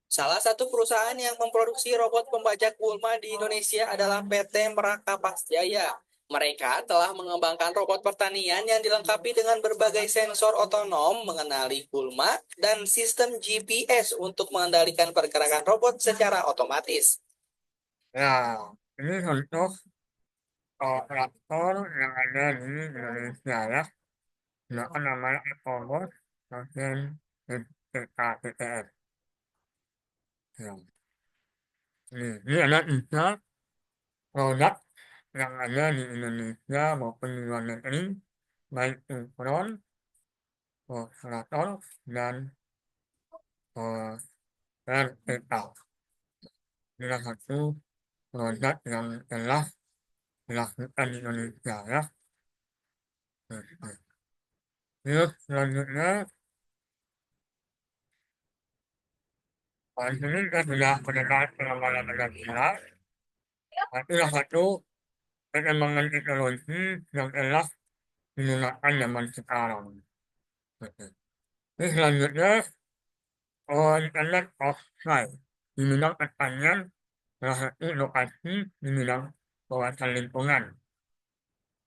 Salah satu perusahaan yang memproduksi robot pembajak gulma di Indonesia adalah PT Merakapas Jaya. Mereka telah mengembangkan robot pertanian yang dilengkapi dengan berbagai sensor otonom mengenali gulma dan sistem GPS untuk mengendalikan pergerakan robot secara otomatis. Ya, ini contoh traktor yang ada di Indonesia ya. Menggunakan namanya Ecobot mesin TKTTS. Ya. Ini ada 3 produk yang ada di Indonesia maupun di luar negeri, baik itu drone, traktor, dan vertikal. Ini adalah satu produk yang telah dilakukan di Indonesia ya. Terus selanjutnya, di sini kita sudah mengenal pengembangan Pancasila. Itulah satu perkembangan teknologi yang telah digunakan zaman sekarang. Ini selanjutnya, Internet of Life di bidang pertanian, salah satu inovasi di bidang pengawasan lingkungan.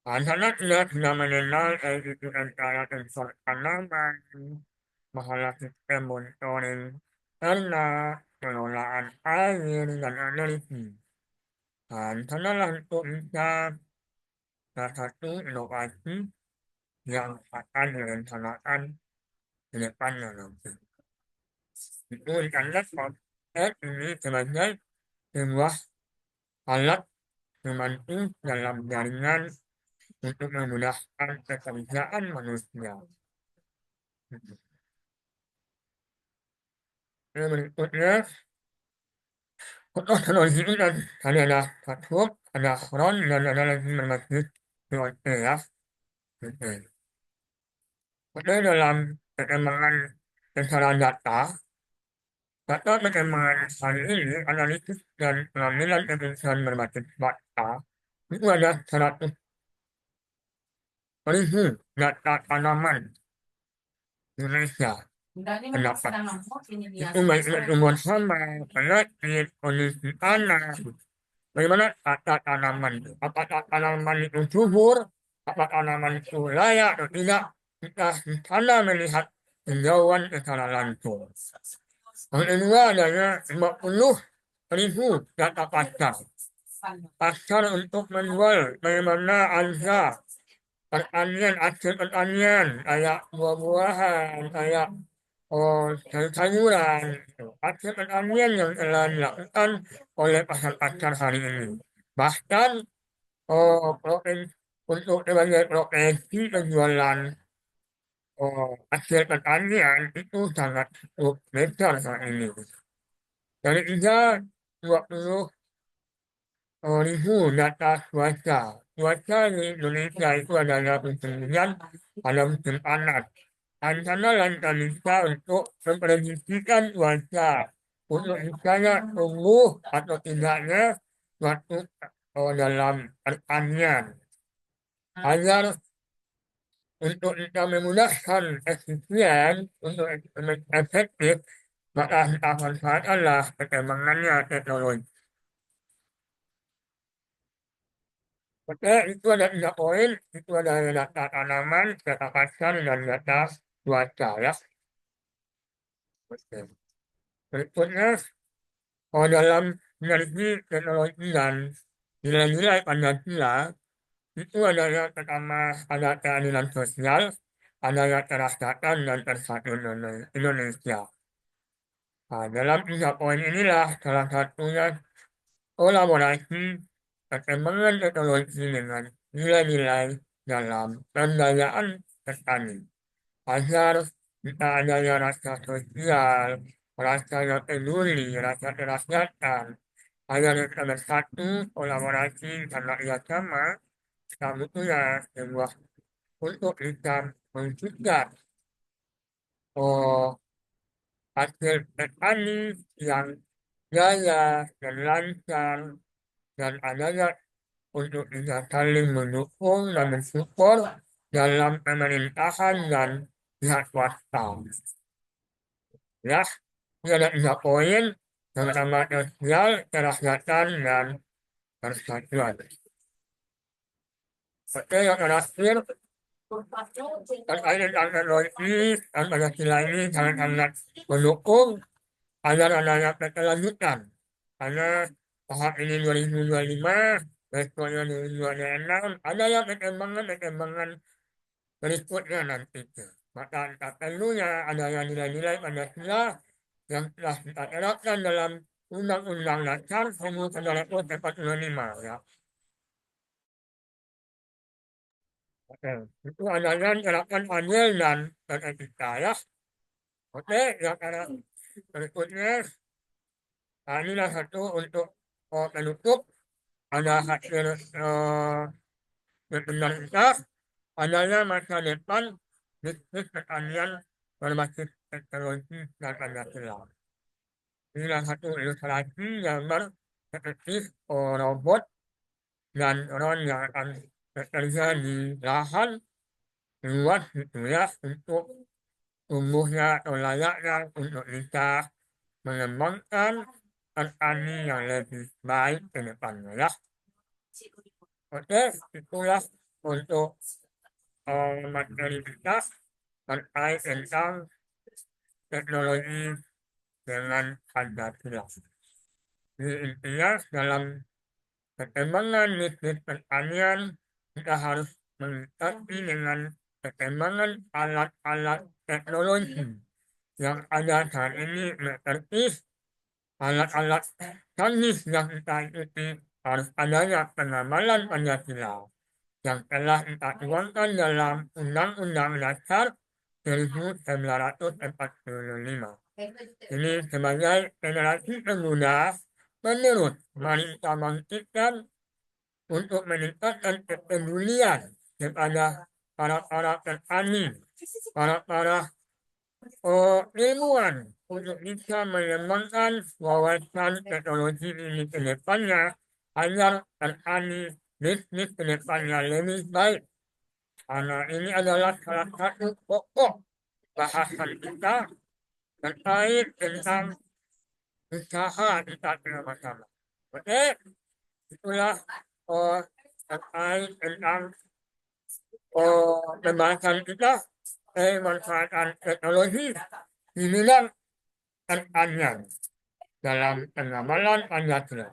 Di sana kita sudah mengenal itu antara sensor tanaman, masalah sistem monitoring tanah, pengelolaan air, dan energi. Di sanalah untuk bisa salah satu inovasi yang akan direncanakan ke depannya nanti. Itu Internet of Things ini sebagai sebuah alat membantu dalam jaringan untuk memudahkan pekerjaan manusia. Berikutnya, untuk teknologi ini tadi ada satu, ada front, dan ada lagi berbasis IoT ya. Kemudian dalam perkembangan secara data perkembangan hari ini, analisis dan pengambilan keputusan berbasis data itu ada 100.000 data tanaman Indonesia pendapat. Itu baik tumbuhan sama, penyakit, kondisi tanah, bagaimana tata tanaman, apakah tanaman itu subur, apakah tanaman itu layak atau tidak, kita di sana melihat tinjauan secara langsung. Yang kedua adanya 50.000 data pasar. Pasar untuk menjual bagaimana harga pertanian, hasil pertanian, kayak buah-buahan, kayak sayur-sayuran, hasil pertanian yang telah dilakukan oleh pasar-pasar hari ini. Bahkan untuk sebagai profesi penjualan hasil pertanian itu sangat besar saat ini. Dari 320.000 data cuaca. Cuaca di Indonesia itu adalah hujan pada musim panas. Dan sana lantas bisa untuk memprediksikan cuaca untuk misalnya tumbuh atau tidaknya suatu dalam pertanian. Agar untuk kita memudahkan efisien, untuk efektif, maka kita manfaatkanlah perkembangannya teknologi. Oke, itu ada 3 poin, itu ada data tanaman, data pasar, dan data cuaca ya. Oke. Berikutnya, kalau dalam energi teknologi dan nilai-nilai Pancasila, itu adalah pertama ada keadilan sosial, ada kerakyatan dan persatuan Indonesia. Nah, dalam 3 poin inilah salah satunya kolaborasi perkembangan teknologi dengan nilai-nilai dalam pemberdayaan petani agar kita adanya rasa sosial, rasa yang peduli, rasa kerakyatan, agar kita bersatu, kolaborasi, dan kerjasama, kita butuhnya sebuah untuk bisa mencegah hasil petani yang jaya dan lancar dan adanya untuk bisa saling mendukung dan mensupport dalam pemerintahan dan pihak swasta. Ya, ini ada 3 poin, yang pertama sosial, kerakyatan, dan persatuan. Oke, yang terakhir, terkait dengan teknologi dan Pancasila ini sangat-sangat mendukung agar adanya kelanjutan. Karena tahap ini 2025, besoknya 2026, ada yang perkembangan berikutnya nanti. Maka kita perlunya adanya nilai-nilai Pancasila yang telah kita terapkan dalam Undang-Undang Dasar 1945 ya. Oke, itu adanya terapkan adil dan beretika ya. Oke, yang berikutnya, nah inilah satu untuk penutup, ada hasil webinar kita, adanya masa depan bisnis pertanian berbasis teknologi dan Pancasila. Inilah satu ilustrasi gambar seperti robot dan drone yang akan bekerja di lahan luas gitu ya, untuk tumbuhnya atau layaknya untuk bisa mengembangkan petani yang lebih baik ke depannya ya. Oke, itulah untuk materi kita terkait tentang teknologi dengan Pancasila. Jadi intinya dalam perkembangan bisnis pertanian kita harus mengikuti dengan perkembangan alat-alat teknologi yang ada saat ini, seperti alat-alat canggih yang kita ikuti harus adanya pengamalan Pancasila yang telah kita tuangkan dalam Undang-Undang Dasar 1945. Ini sebagai generasi pemuda, menurut mari kita bangkitkan untuk meningkatkan kepedulian kepada para petani, para ilmuwan untuk bisa mengembangkan wawasan teknologi ini ke depannya agar petani bisnis ke depannya lebih baik. Karena ini adalah salah satu pokok bahasan kita terkait tentang usaha kita bersama. Oke, itulah terkait tentang pembahasan kita pemanfaatan teknologi di bidang pertanian dalam pengamalan Pancasila.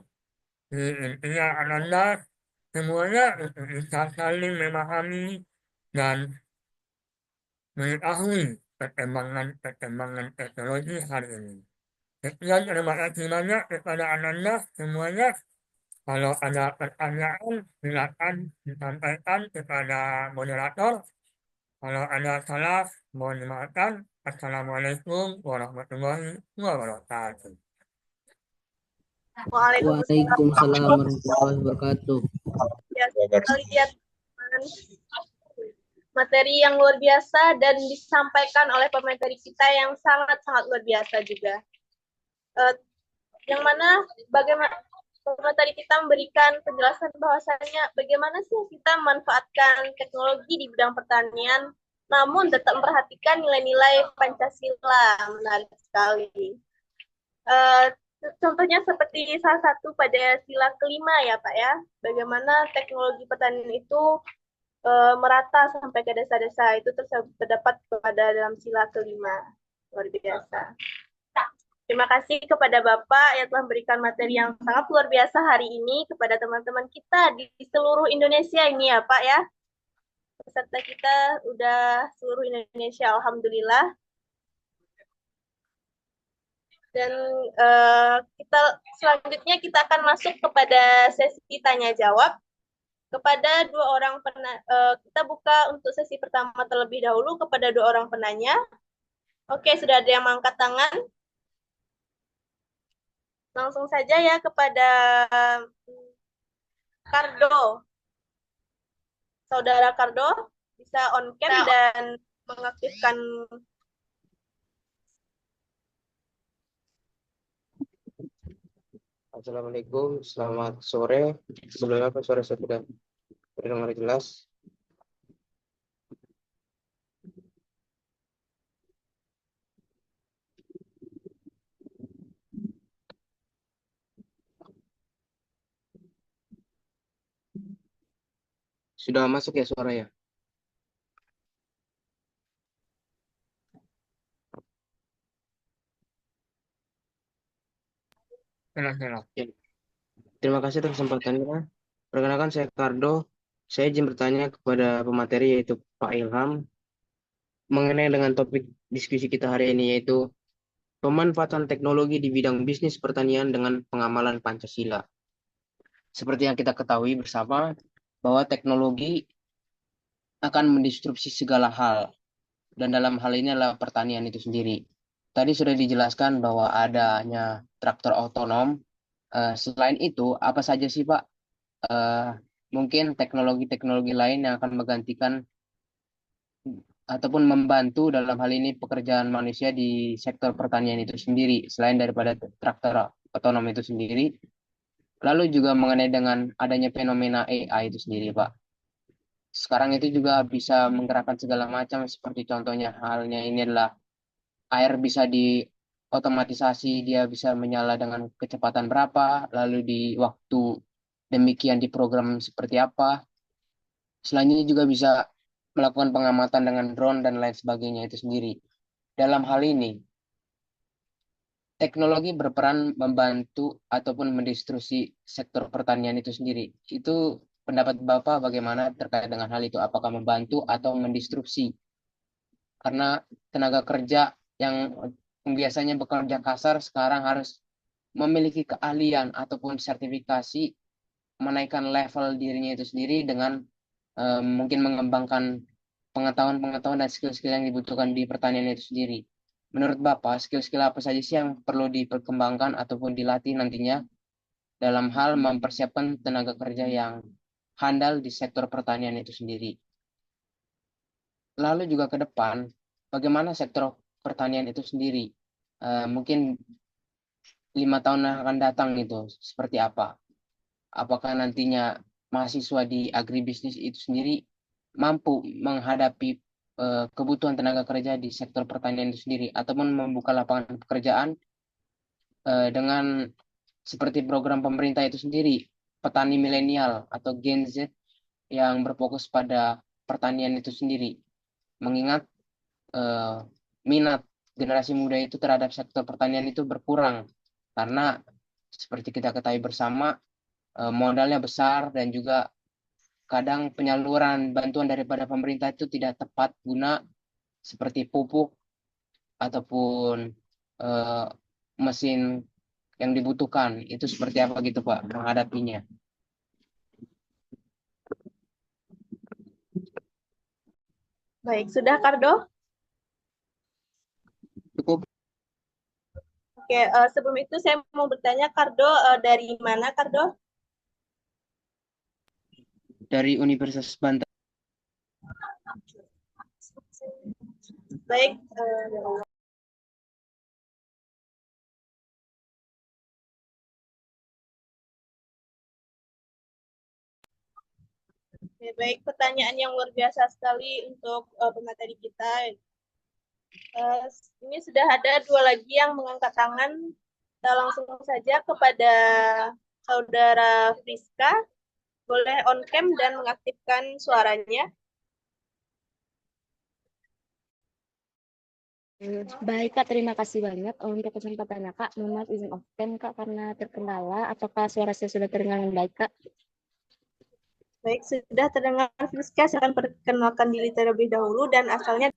Intinya Anda semuanya untuk bisa saling memahami dan mengetahui perkembangan teknologi hari ini. Sekian, terima kasih banyak kepada Anda semuanya. Kalau ada pertanyaan, silakan disampaikan kepada moderator. Kalau ada salah, mohon dimaafkan. Assalamualaikum warahmatullahi wabarakatuh. Waalaikumsalam warahmatullahi wabarakatuh. Ya, kita lihat materi yang luar biasa dan disampaikan oleh pemateri kita yang sangat-sangat luar biasa juga. Yang mana bagaimana pemateri kita memberikan penjelasan bahwasannya bagaimana sih kita memanfaatkan teknologi di bidang pertanian namun tetap memperhatikan nilai-nilai Pancasila. Menarik sekali. Contohnya seperti salah satu pada sila kelima ya Pak ya, bagaimana teknologi pertanian itu merata sampai ke desa-desa, itu terdapat pada dalam sila kelima. Luar biasa. Terima kasih kepada Bapak yang telah memberikan materi yang sangat luar biasa hari ini kepada teman-teman kita di seluruh Indonesia ini ya Pak ya. Peserta kita udah seluruh Indonesia, Alhamdulillah. Dan kita selanjutnya kita akan masuk kepada sesi tanya jawab kepada dua orang kita buka untuk sesi pertama terlebih dahulu kepada dua orang penanya. Oke, sudah ada yang mengangkat tangan. Langsung saja ya kepada Kardo. Saudara Kardo bisa on cam dan mengaktifkan. Assalamualaikum, selamat sore. Sebelumnya Pak, suara saya sudah terdengar jelas. Sudah masuk ya suaranya? Jelas. Ya. Terima kasih atas kesempatannya. Perkenalkan saya Kardo. Saya izin bertanya kepada pemateri yaitu Pak Ilham mengenai dengan topik diskusi kita hari ini yaitu pemanfaatan teknologi di bidang bisnis pertanian dengan pengamalan Pancasila. Seperti yang kita ketahui bersama bahwa teknologi akan mendisrupsi segala hal dan dalam hal ini adalah pertanian itu sendiri. Tadi sudah dijelaskan bahwa adanya traktor otonom. Selain itu, apa saja sih Pak? Mungkin teknologi-teknologi lain yang akan menggantikan ataupun membantu dalam hal ini pekerjaan manusia di sektor pertanian itu sendiri, selain daripada traktor otonom itu sendiri. Lalu juga mengenai dengan adanya fenomena AI itu sendiri, Pak. Sekarang itu juga bisa menggerakkan segala macam, seperti contohnya halnya ini adalah air bisa diotomatisasi, dia bisa menyala dengan kecepatan berapa, lalu di waktu demikian diprogram seperti apa. Selanjutnya juga bisa melakukan pengamatan dengan drone dan lain sebagainya itu sendiri. Dalam hal ini, teknologi berperan membantu ataupun mendistruksi sektor pertanian itu sendiri. Itu pendapat Bapak bagaimana terkait dengan hal itu? Apakah membantu atau mendistruksi? Karena tenaga kerja yang biasanya bekerja kasar sekarang harus memiliki keahlian ataupun sertifikasi menaikkan level dirinya itu sendiri dengan mungkin mengembangkan pengetahuan-pengetahuan dan skill-skill yang dibutuhkan di pertanian itu sendiri. Menurut Bapak, skill-skill apa saja sih yang perlu diperkembangkan ataupun dilatih nantinya dalam hal mempersiapkan tenaga kerja yang handal di sektor pertanian itu sendiri? Lalu juga ke depan, bagaimana sektor pertanian itu sendiri? Mungkin 5 tahun yang akan datang itu seperti apa? Apakah nantinya mahasiswa di agribisnis itu sendiri mampu menghadapi kebutuhan tenaga kerja di sektor pertanian itu sendiri ataupun membuka lapangan pekerjaan dengan seperti program pemerintah itu sendiri, petani milenial atau Gen Z yang berfokus pada pertanian itu sendiri. Mengingat minat generasi muda itu terhadap sektor pertanian itu berkurang karena seperti kita ketahui bersama modalnya besar dan juga kadang penyaluran bantuan daripada pemerintah itu tidak tepat guna seperti pupuk ataupun mesin yang dibutuhkan. Itu seperti apa gitu Pak menghadapinya? Baik, sudah Kardo? Cukup. Oke, sebelum itu saya mau bertanya Kardo dari mana Kardo? Dari Universitas Banten. Baik, baik, pertanyaan yang luar biasa sekali untuk pemateri kita. Ini sudah ada dua lagi yang mengangkat tangan. Kita langsung saja kepada Saudara Friska. Boleh on cam dan mengaktifkan suaranya. Baik Kak, terima kasih banyak untuk kesempatannya Kak. Mohon maaf izin off cam Kak karena terkendala. Apakah suara saya sudah terdengar dengan baik Kak? Baik, sudah terdengar Friska, silakan perkenalkan diri terlebih dahulu dan asalnya.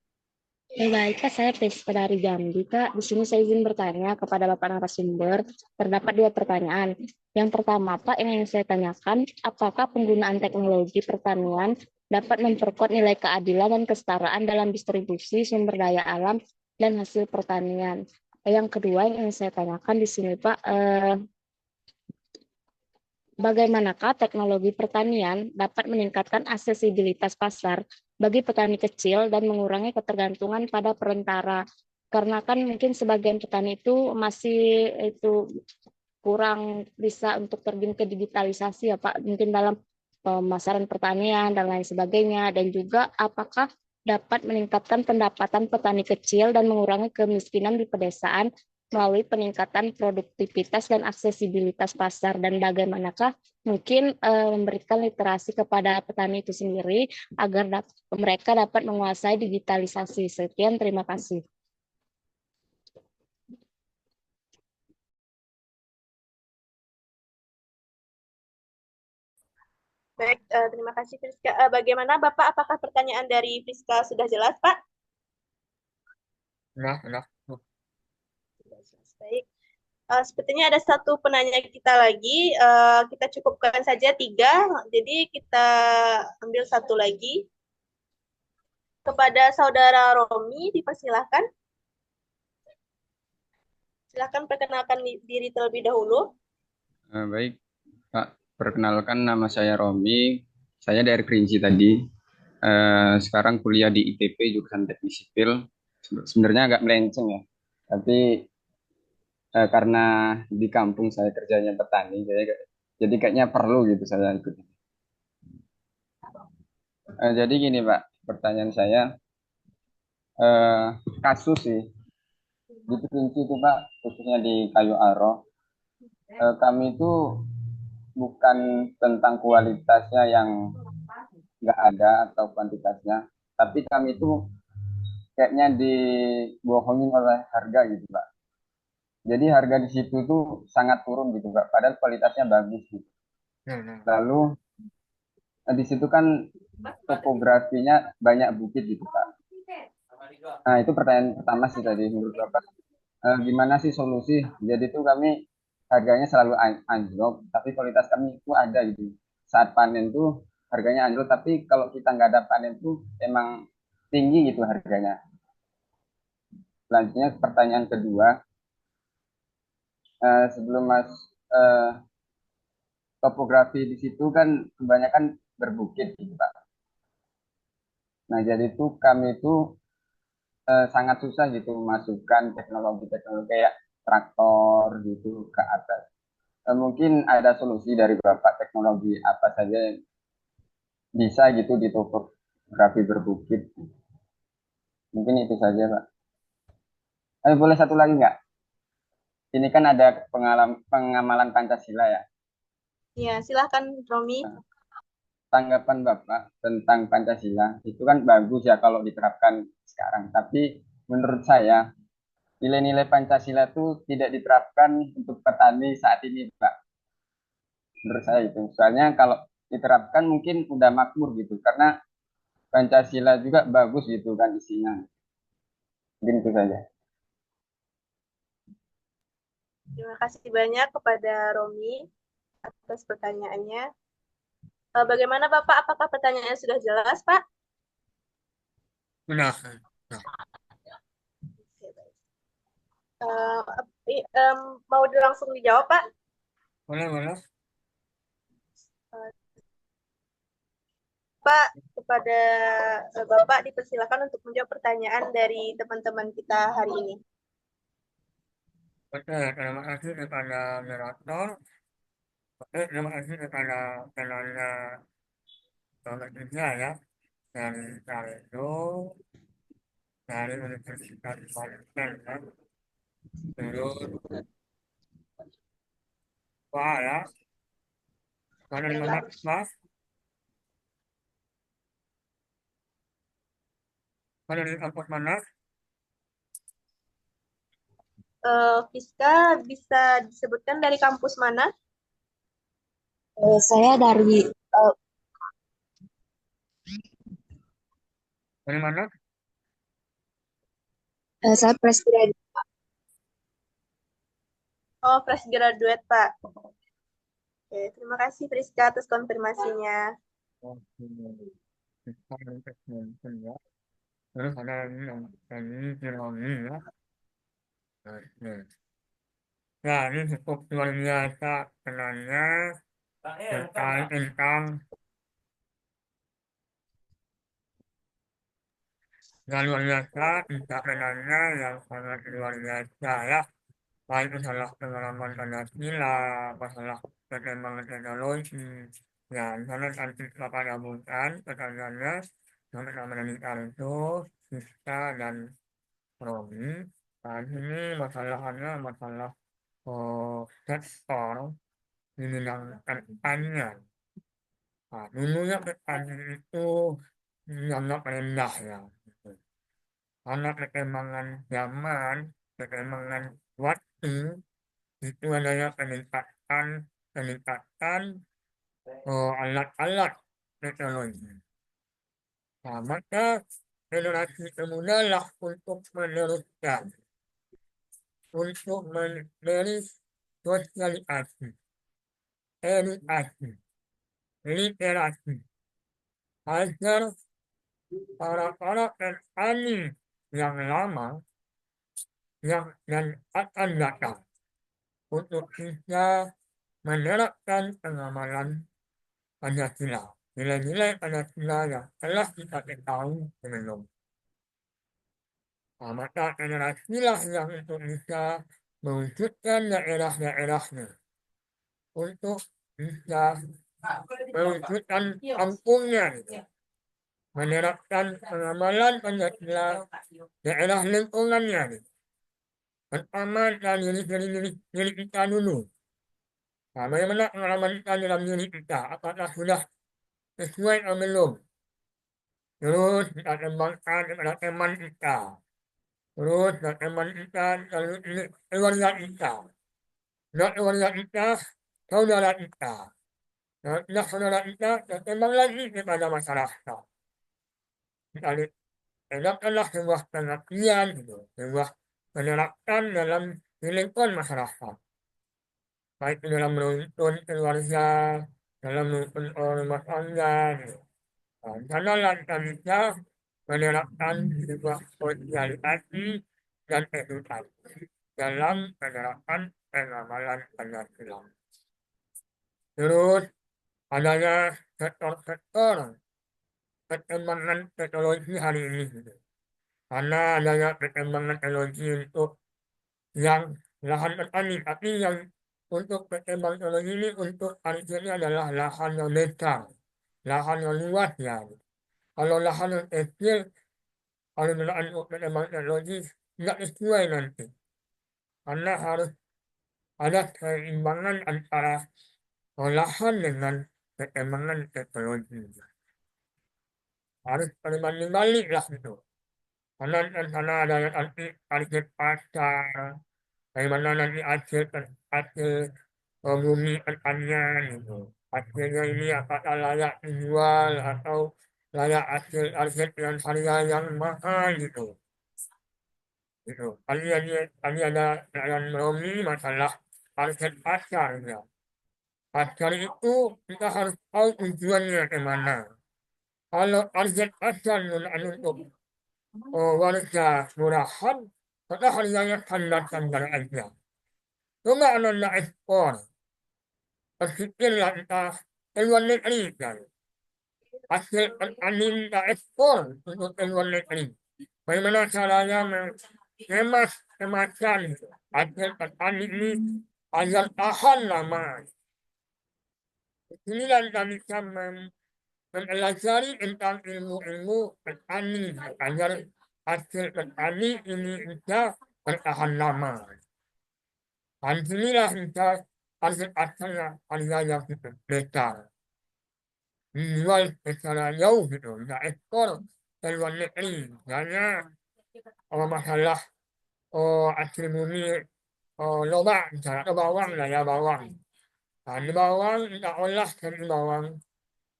Baik Kak, saya Priska dari Jambi Kak. Di sini saya izin bertanya kepada Bapak narasumber. Terdapat 2 pertanyaan. Yang pertama Pak, yang ingin saya tanyakan, apakah penggunaan teknologi pertanian dapat memperkuat nilai keadilan dan kesetaraan dalam distribusi sumber daya alam dan hasil pertanian? Yang kedua yang ingin saya tanyakan di sini Pak, bagaimanakah teknologi pertanian dapat meningkatkan aksesibilitas pasar bagi petani kecil dan mengurangi ketergantungan pada perantara? Karena kan mungkin sebagian petani itu masih itu kurang bisa untuk terjun ke digitalisasi ya Pak, mungkin dalam pemasaran pertanian dan lain sebagainya, dan juga apakah dapat meningkatkan pendapatan petani kecil dan mengurangi kemiskinan di pedesaan melalui peningkatan produktivitas dan aksesibilitas pasar, dan bagaimanakah mungkin memberikan literasi kepada petani itu sendiri agar mereka dapat menguasai digitalisasi. Sekian, terima kasih. Baik, terima kasih Friska. Bagaimana Bapak, apakah pertanyaan dari Friska sudah jelas Pak? Nah. Baik. Sepertinya ada satu penanya kita lagi. Kita cukupkan saja 3. Jadi kita ambil satu lagi. Kepada Saudara Romi, dipersilahkan. Silakan perkenalkan diri terlebih dahulu. Baik, Pak. Perkenalkan, nama saya Romi. Saya dari Kerinci tadi. Sekarang kuliah di ITP, jurusan Teknik Sipil. Sebenarnya agak melenceng ya. Tapi karena di kampung saya kerjanya petani, jadi kayaknya perlu gitu saya ikut. Jadi gini Pak, pertanyaan saya, kasus sih di Kerinci itu Pak, khususnya di Kayu Aro, kami itu bukan tentang kualitasnya yang nggak ada atau kuantitasnya, tapi kami itu kayaknya dibohongin oleh harga gitu Pak. Jadi harga di situ tuh sangat turun gitu Pak, padahal kualitasnya bagus gitu. Lalu di situ kan topografinya banyak bukit gitu Pak. Nah itu pertanyaan pertama sih tadi menurut Bapak. Gimana sih solusi? Jadi itu kami harganya selalu anjlok, tapi kualitas kami itu ada gitu. Saat panen tuh harganya anjlok, tapi kalau kita nggak ada panen tuh emang tinggi gitu harganya. Selanjutnya pertanyaan kedua, sebelum Mas topografi di situ kan kebanyakan berbukit gitu Pak. Nah jadi itu kami itu sangat susah gitu memasukkan teknologi-teknologi kayak traktor gitu ke atas. Mungkin ada solusi dari Bapak, teknologi apa saja yang bisa gitu di topografi berbukit. Mungkin itu saja Pak. Boleh satu lagi nggak? Ini kan ada pengamalan Pancasila ya. Ya, silahkan Romi. Tanggapan Bapak tentang Pancasila itu kan bagus ya kalau diterapkan sekarang. Tapi menurut saya nilai-nilai Pancasila itu tidak diterapkan untuk petani saat ini Pak. Menurut saya itu. Soalnya kalau diterapkan mungkin udah makmur gitu. Karena Pancasila juga bagus gitu kan isinya. Mungkin itu saja. Terima kasih banyak kepada Romi atas pertanyaannya. Bagaimana Bapak? Apakah pertanyaannya sudah jelas, Pak? Nah. Mau langsung dijawab, Pak? Boleh. Pak, kepada Bapak dipersilakan untuk menjawab pertanyaan dari teman-teman kita hari ini. Oke, terima kasih kepada moderator. Oke, terima kasih kepada penanya Indonesia ya, dari Kaldo, dari Universitas Banten ya. Terus Pak ya, dari mana Mas? Dari kampus mana? Fiska bisa disebutkan dari kampus mana? Saya dari Dari mana? saya presiden. Oh, fresh graduate, Pak. Oke, terima kasih Friska atas konfirmasinya. Oke. Kita mention ya. Terus ada yang Ironi ya. Oke. Ya, ini cukup luar biasa kenanya terkait tentang yang luar biasa, tidak kenanya yang sangat luar biasa ya. Baik masalah pengalaman Pancasila, masalah perkembangan teknologi, ya, di sana nanti Bapak gabungkan pertanyaannya yang pertama dari itu, Siska dan Romi. Nah, ini masalahnya masalah sektor di bidang pertanian. Nah, dulunya pertanian itu dianggap rendah ya. Gitu. Karena perkembangan zaman, perkembangan waktu, itu adanya peningkatan alat-alat teknologi. Nah, maka generasi kemudianlah untuk meneruskan, untuk memberi sosialisasi, edukasi, literasi, agar para petani yang lama dan akan datang untuk bisa menerapkan pengamalan Pancasila, nilai-nilai Pancasila yang telah kita ketahui sebelum. Nah, maka generasilah yang untuk bisa mewujudkan daerah-daerahnya, untuk bisa mewujudkan kampungnya, menerapkan pengamalan Pancasila daerah lingkungannya. Pertama, dari diri kita dulu. Nah, bagaimana pengalaman kita dalam diri kita? Apakah sudah sesuai atau belum? Terus kita kembangkan kepada teman kita. Terus teman kita, lalu keluarga kita. Dan keluarga kita, saudara kita. Dan saudara kita, kembang lagi kepada masyarakat. Kita tegakkanlah sebuah pengertian, gitu, sebuah penerapan dalam lingkungan masyarakat. Baik dalam menuntun keluarga, dalam menuntun rumah tangga, gitu. Nah, sanalah kita bisa menerapkan sebuah sosialisasi dan edukasi dalam penerapan pengamalan Pancasila. Terus adanya sektor-sektor perkembangan teknologi hari ini. Gitu. Karena adanya perkembangan teknologi untuk yang lahan petani, tapi yang untuk perkembangan teknologi ini untuk hari ini adalah lahan yang besar, lahan yang luas ya. Kalau lahan yang kecil, kalau untuk perkembangan teknologi tidak sesuai nanti. Karena harus ada keseimbangan antara lahan dengan perkembangan teknologi. Harus berbanding balik lah gitu. Karena sana ada yang nanti target pasar, bagaimana nanti hasil bumi pertanian gitu. Hasilnya ini apakah layak dijual atau layak hasil dengan harga yang mahal gitu. Gitu. Tadi ada yang Romi masalah target pasar ya. Pasar itu kita harus tahu tujuannya kemana. Kalau target pasar untuk warga murahan, maka harganya standar-standar aja. Coba anda ekspor, berpikirlah kita ke luar negeri kan. Hasil petani kita ekspor untuk ke luar negeri. Bagaimana caranya mengemas kemasan hasil petani ini agar tahan lama. Inilah kita bisa mempelajari tentang ilmu-ilmu petani agar hasil petani ini bisa bertahan lama. Dan inilah kita hasil asalnya harga yang besar. Dijual secara jauh gitu, nggak ekspor ke luar negeri. Karena masalah hasil bumi lobak misalnya atau bawang lah ya bawang. Nah, ini bawang kita olah jadi bawang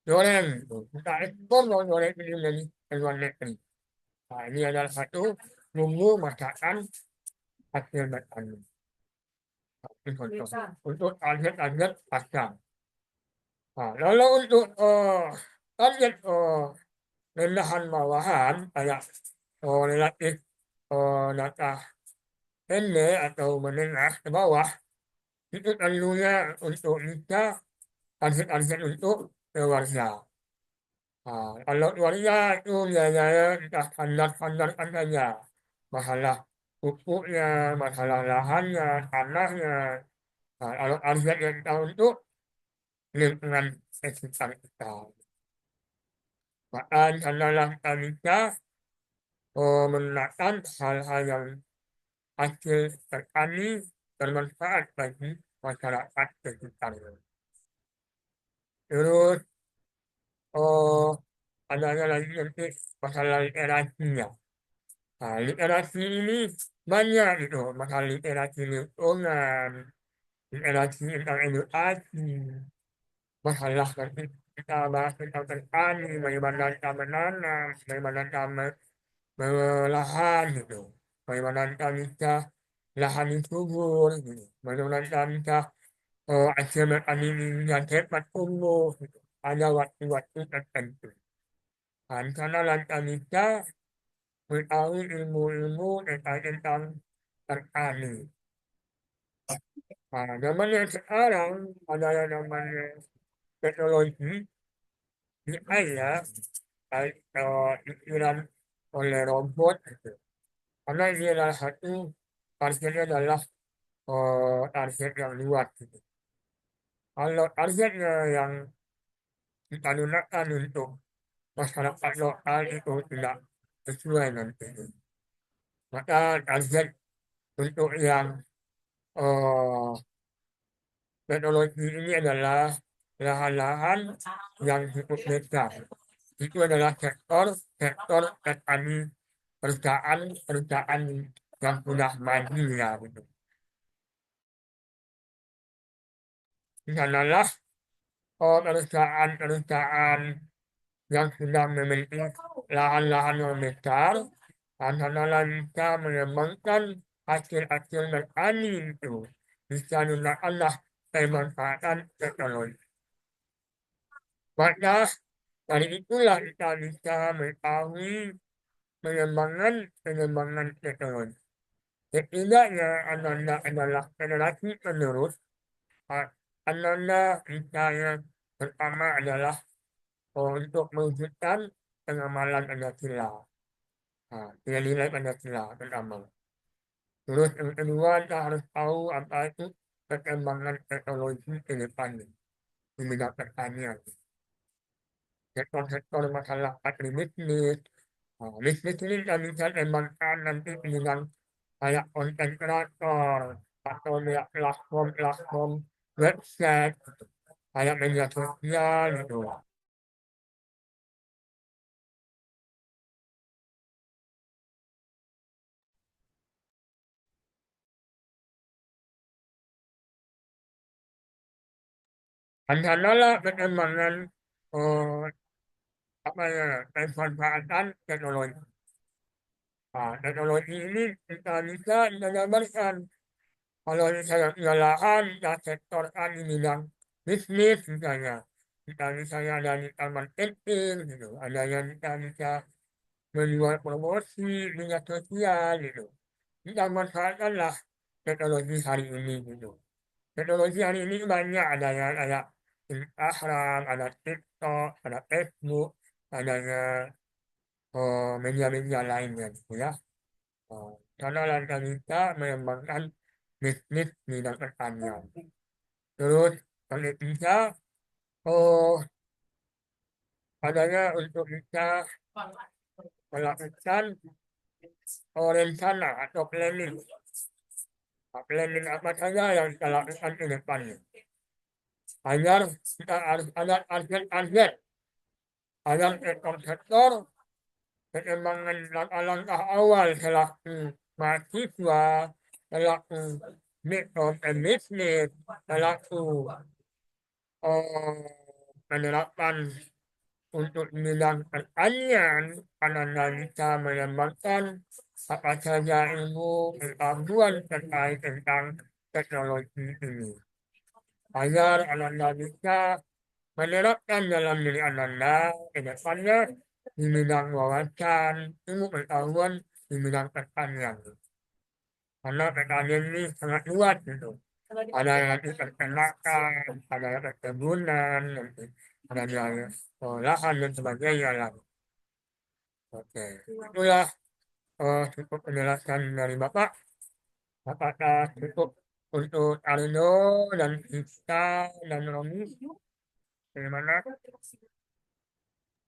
goreng gitu. Kita ekspor bawang goreng ini menjadi ke luar negeri. Nah, ini adalah satu bumbu masakan hasil bertani. Ini contoh untuk target-target pasar. Nah, lalu untuk target rendahan bawahan kayak relatif data pendek atau menengah ke bawah itu tentunya untuk bisa target-target untuk keluarga. Nah, kalau keluarga itu biayanya kita standar-standarkan saja. Masalah pupuknya, masalah lahannya, tanahnya. Nah, kalau target yang kita untuk lingkungan sekitar kita. Bahkan adalah kita bisa menggunakan hal-hal yang hasil bertani bermanfaat bagi masyarakat sekitar. Terus adanya lagi nanti masalah literasinya. Nah, literasi ini banyak gitu, masalah literasi lingkungan, literasi tentang edukasi, masalah nanti kita bahas tentang petani, bagaimana kita menanam, bagaimana kita melahan gitu, bagaimana kita bisa lahan yang subur gitu, bagaimana kita bisa hasil petani yang cepat tumbuh gitu. Ada waktu-waktu tertentu. Dan karena kita bisa mengetahui ilmu-ilmu tentang petani. Nah, zaman yang sekarang ada yang namanya teknologi AI ya, baik dikirim oleh robot gitu. Karena ini adalah satu targetnya adalah target yang luas gitu. Kalau targetnya yang kita gunakan untuk masyarakat lokal itu tidak sesuai nanti. Maka target untuk yang teknologi ini adalah lahan-lahan yang cukup besar. Itu adalah sektor petani perusahaan yang sudah maju ya gitu. Di sanalah perusahaan-perusahaan yang sudah memiliki lahan-lahan yang besar dan sanalah bisa mengembangkan hasil-hasil petani itu bisa gunakanlah pemanfaatan teknologi. Maka dari itulah kita bisa mengetahui pengembangan teknologi. Setidaknya Ananda adalah generasi penerus. Ananda misalnya pertama adalah untuk mewujudkan pengamalan Pancasila. Nilai-nilai Pancasila pertama. Terus yang kedua kita harus tahu apa itu perkembangan teknologi ke depan di bidang pertanian. Sektor-sektor masalah agribisnis. Bisnis ini kita bisa kembangkan nanti dengan kayak konten kreator atau platform-platform website kayak media sosial gitu. Dan sanalah perkembangan pemanfaatan teknologi. Teknologi ini kita bisa gambarkan kalau misalnya lahan dan sektor di bidang bisnis misalnya. Kita misalnya dari marketing gitu, ada yang kita bisa menjual promosi media sosial gitu. Kita manfaatkanlah teknologi hari ini gitu. Teknologi hari ini banyak ada yang kayak Instagram, ada TikTok, ada Facebook, adanya media-media lainnya gitu ya. Karena kita bisa mengembangkan bisnis di bidang pertanian. Terus kalau bisa adanya untuk bisa melakukan rencana atau planning. Planning apa saja yang kita lakukan ke depannya. Agar kita harus ada target-target agar sektor-sektor perkembangan langkah-langkah awal selaku mahasiswa pelaku mikrobusiness, pelaku menerapkan untuk bidang pertanian karena bisa mengembangkan apa saja ilmu pengetahuan terkait tentang teknologi ini. Agar Ananda bisa menerapkan dalam diri Ananda ke depannya di bidang wawasan, ilmu pengetahuan di bidang pertanian. Karena pertanian ini sangat luas gitu. Ada yang nanti peternakan, ada yang perkebunan, nanti ada yang olahan dan sebagainya lah. Oke, itulah cukup penjelasan dari Bapak. Apakah cukup untuk Aldo dan Ista dan Romi? Bagaimana?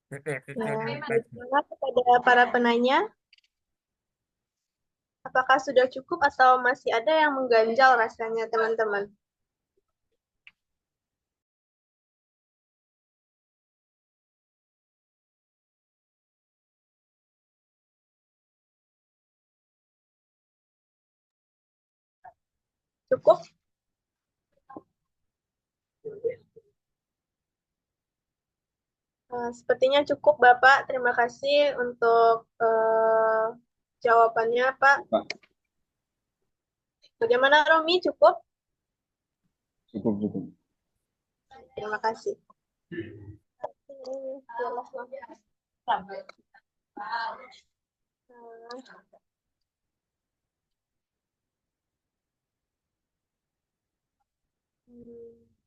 Oke, kita Bagaimana kepada para penanya? Apakah sudah cukup atau masih ada yang mengganjal rasanya, teman-teman? Cukup? Sepertinya cukup, Bapak. Terima kasih untuk jawabannya, Pak. Bagaimana, Romi? Cukup? Cukup, cukup. Terima kasih.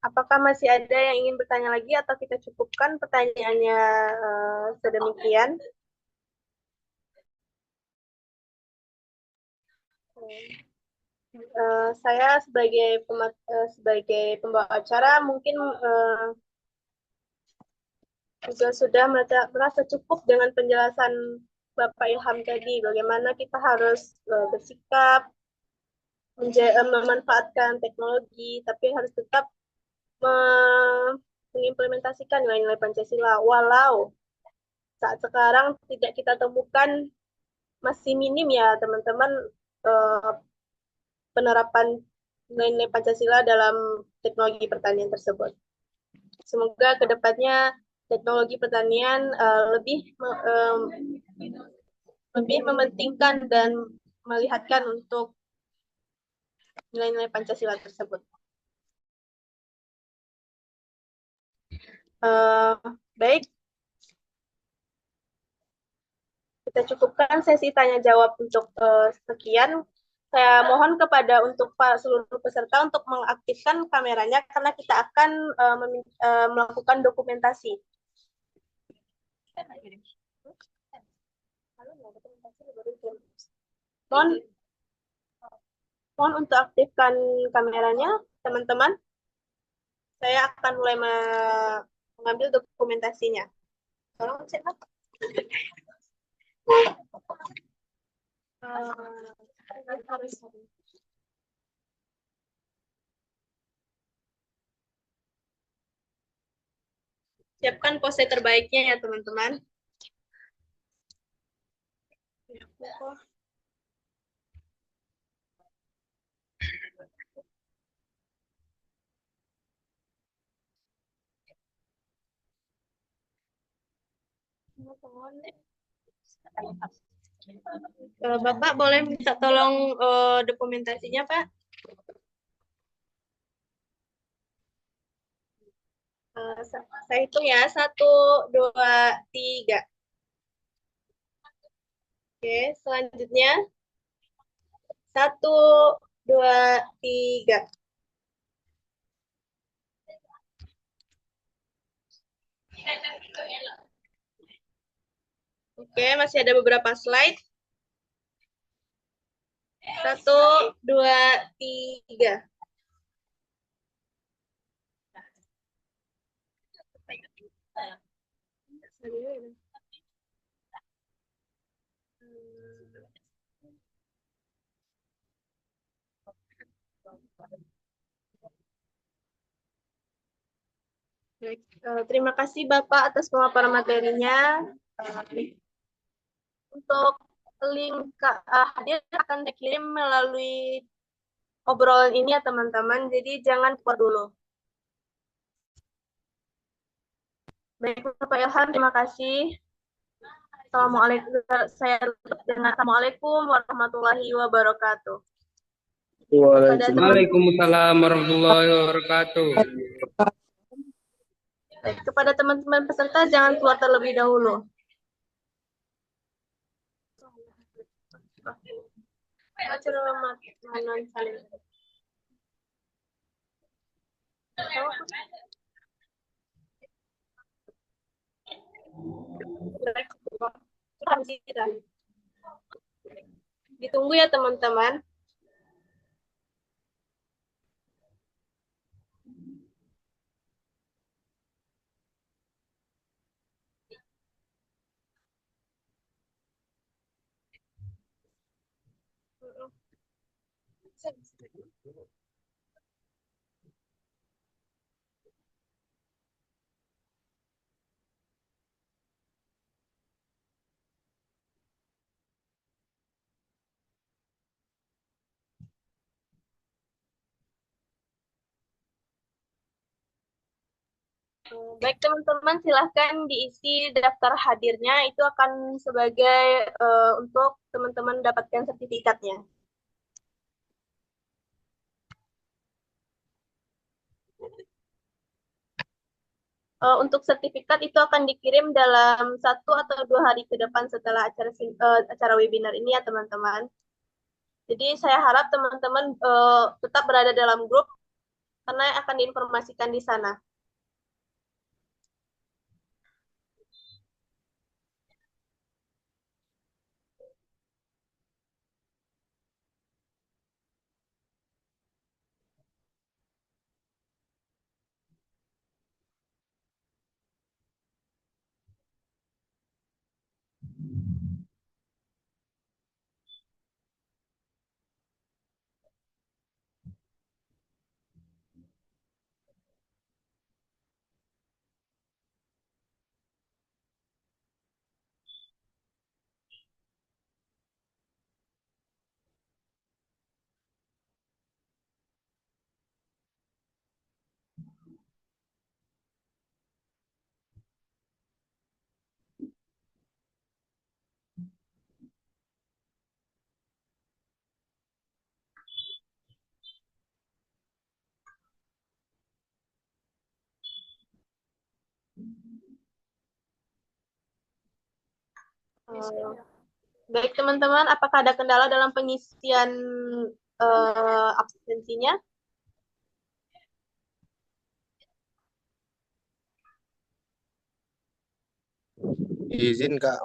Apakah masih ada yang ingin bertanya lagi atau kita cukupkan pertanyaannya sedemikian? Saya sebagai pembawa acara mungkin juga sudah merasa cukup dengan penjelasan Bapak Ilham tadi, bagaimana kita harus bersikap, memanfaatkan teknologi, tapi harus tetap mengimplementasikan nilai-nilai Pancasila, walau saat sekarang tidak kita temukan, masih minim ya teman-teman penerapan nilai-nilai Pancasila dalam teknologi pertanian tersebut. Semoga kedepannya teknologi pertanian lebih mementingkan dan melihatkan untuk nilai-nilai Pancasila tersebut. Baik, kita cukupkan sesi tanya jawab untuk sekian. Saya mohon kepada untuk seluruh peserta untuk mengaktifkan kameranya karena kita akan melakukan dokumentasi. Mohon untuk aktifkan kameranya, teman-teman. Saya akan mulai mengambil dokumentasinya. Tolong cek. Siapkan pose terbaiknya ya teman-teman. Bapak boleh minta tolong dokumentasinya, Pak? Saya hitung ya, 1, 2, 3. Oke, selanjutnya 1, 2, 3. Oke, masih ada beberapa slide. 1, 2, 3. Baik, terima kasih Bapak atas pemaparan materinya. Untuk link hadir akan dikirim melalui obrolan ini ya teman-teman, jadi jangan keluar dulu. Baik, Bapak Ilham, terima kasih. Assalamualaikum warahmatullahi wabarakatuh. Waalaikumsalam warahmatullahi wabarakatuh. Baik, kepada teman-teman peserta jangan keluar terlebih dahulu. Ditunggu ya teman-teman. Baik teman-teman, silahkan diisi daftar hadirnya, itu akan sebagai untuk teman-teman dapatkan sertifikatnya. Untuk sertifikat itu akan dikirim dalam 1 atau 2 hari ke depan setelah acara webinar ini ya teman-teman. Jadi saya harap teman-teman tetap berada dalam grup karena akan diinformasikan di sana. Baik teman-teman, apakah ada kendala dalam pengisian absensinya? Izin Kak,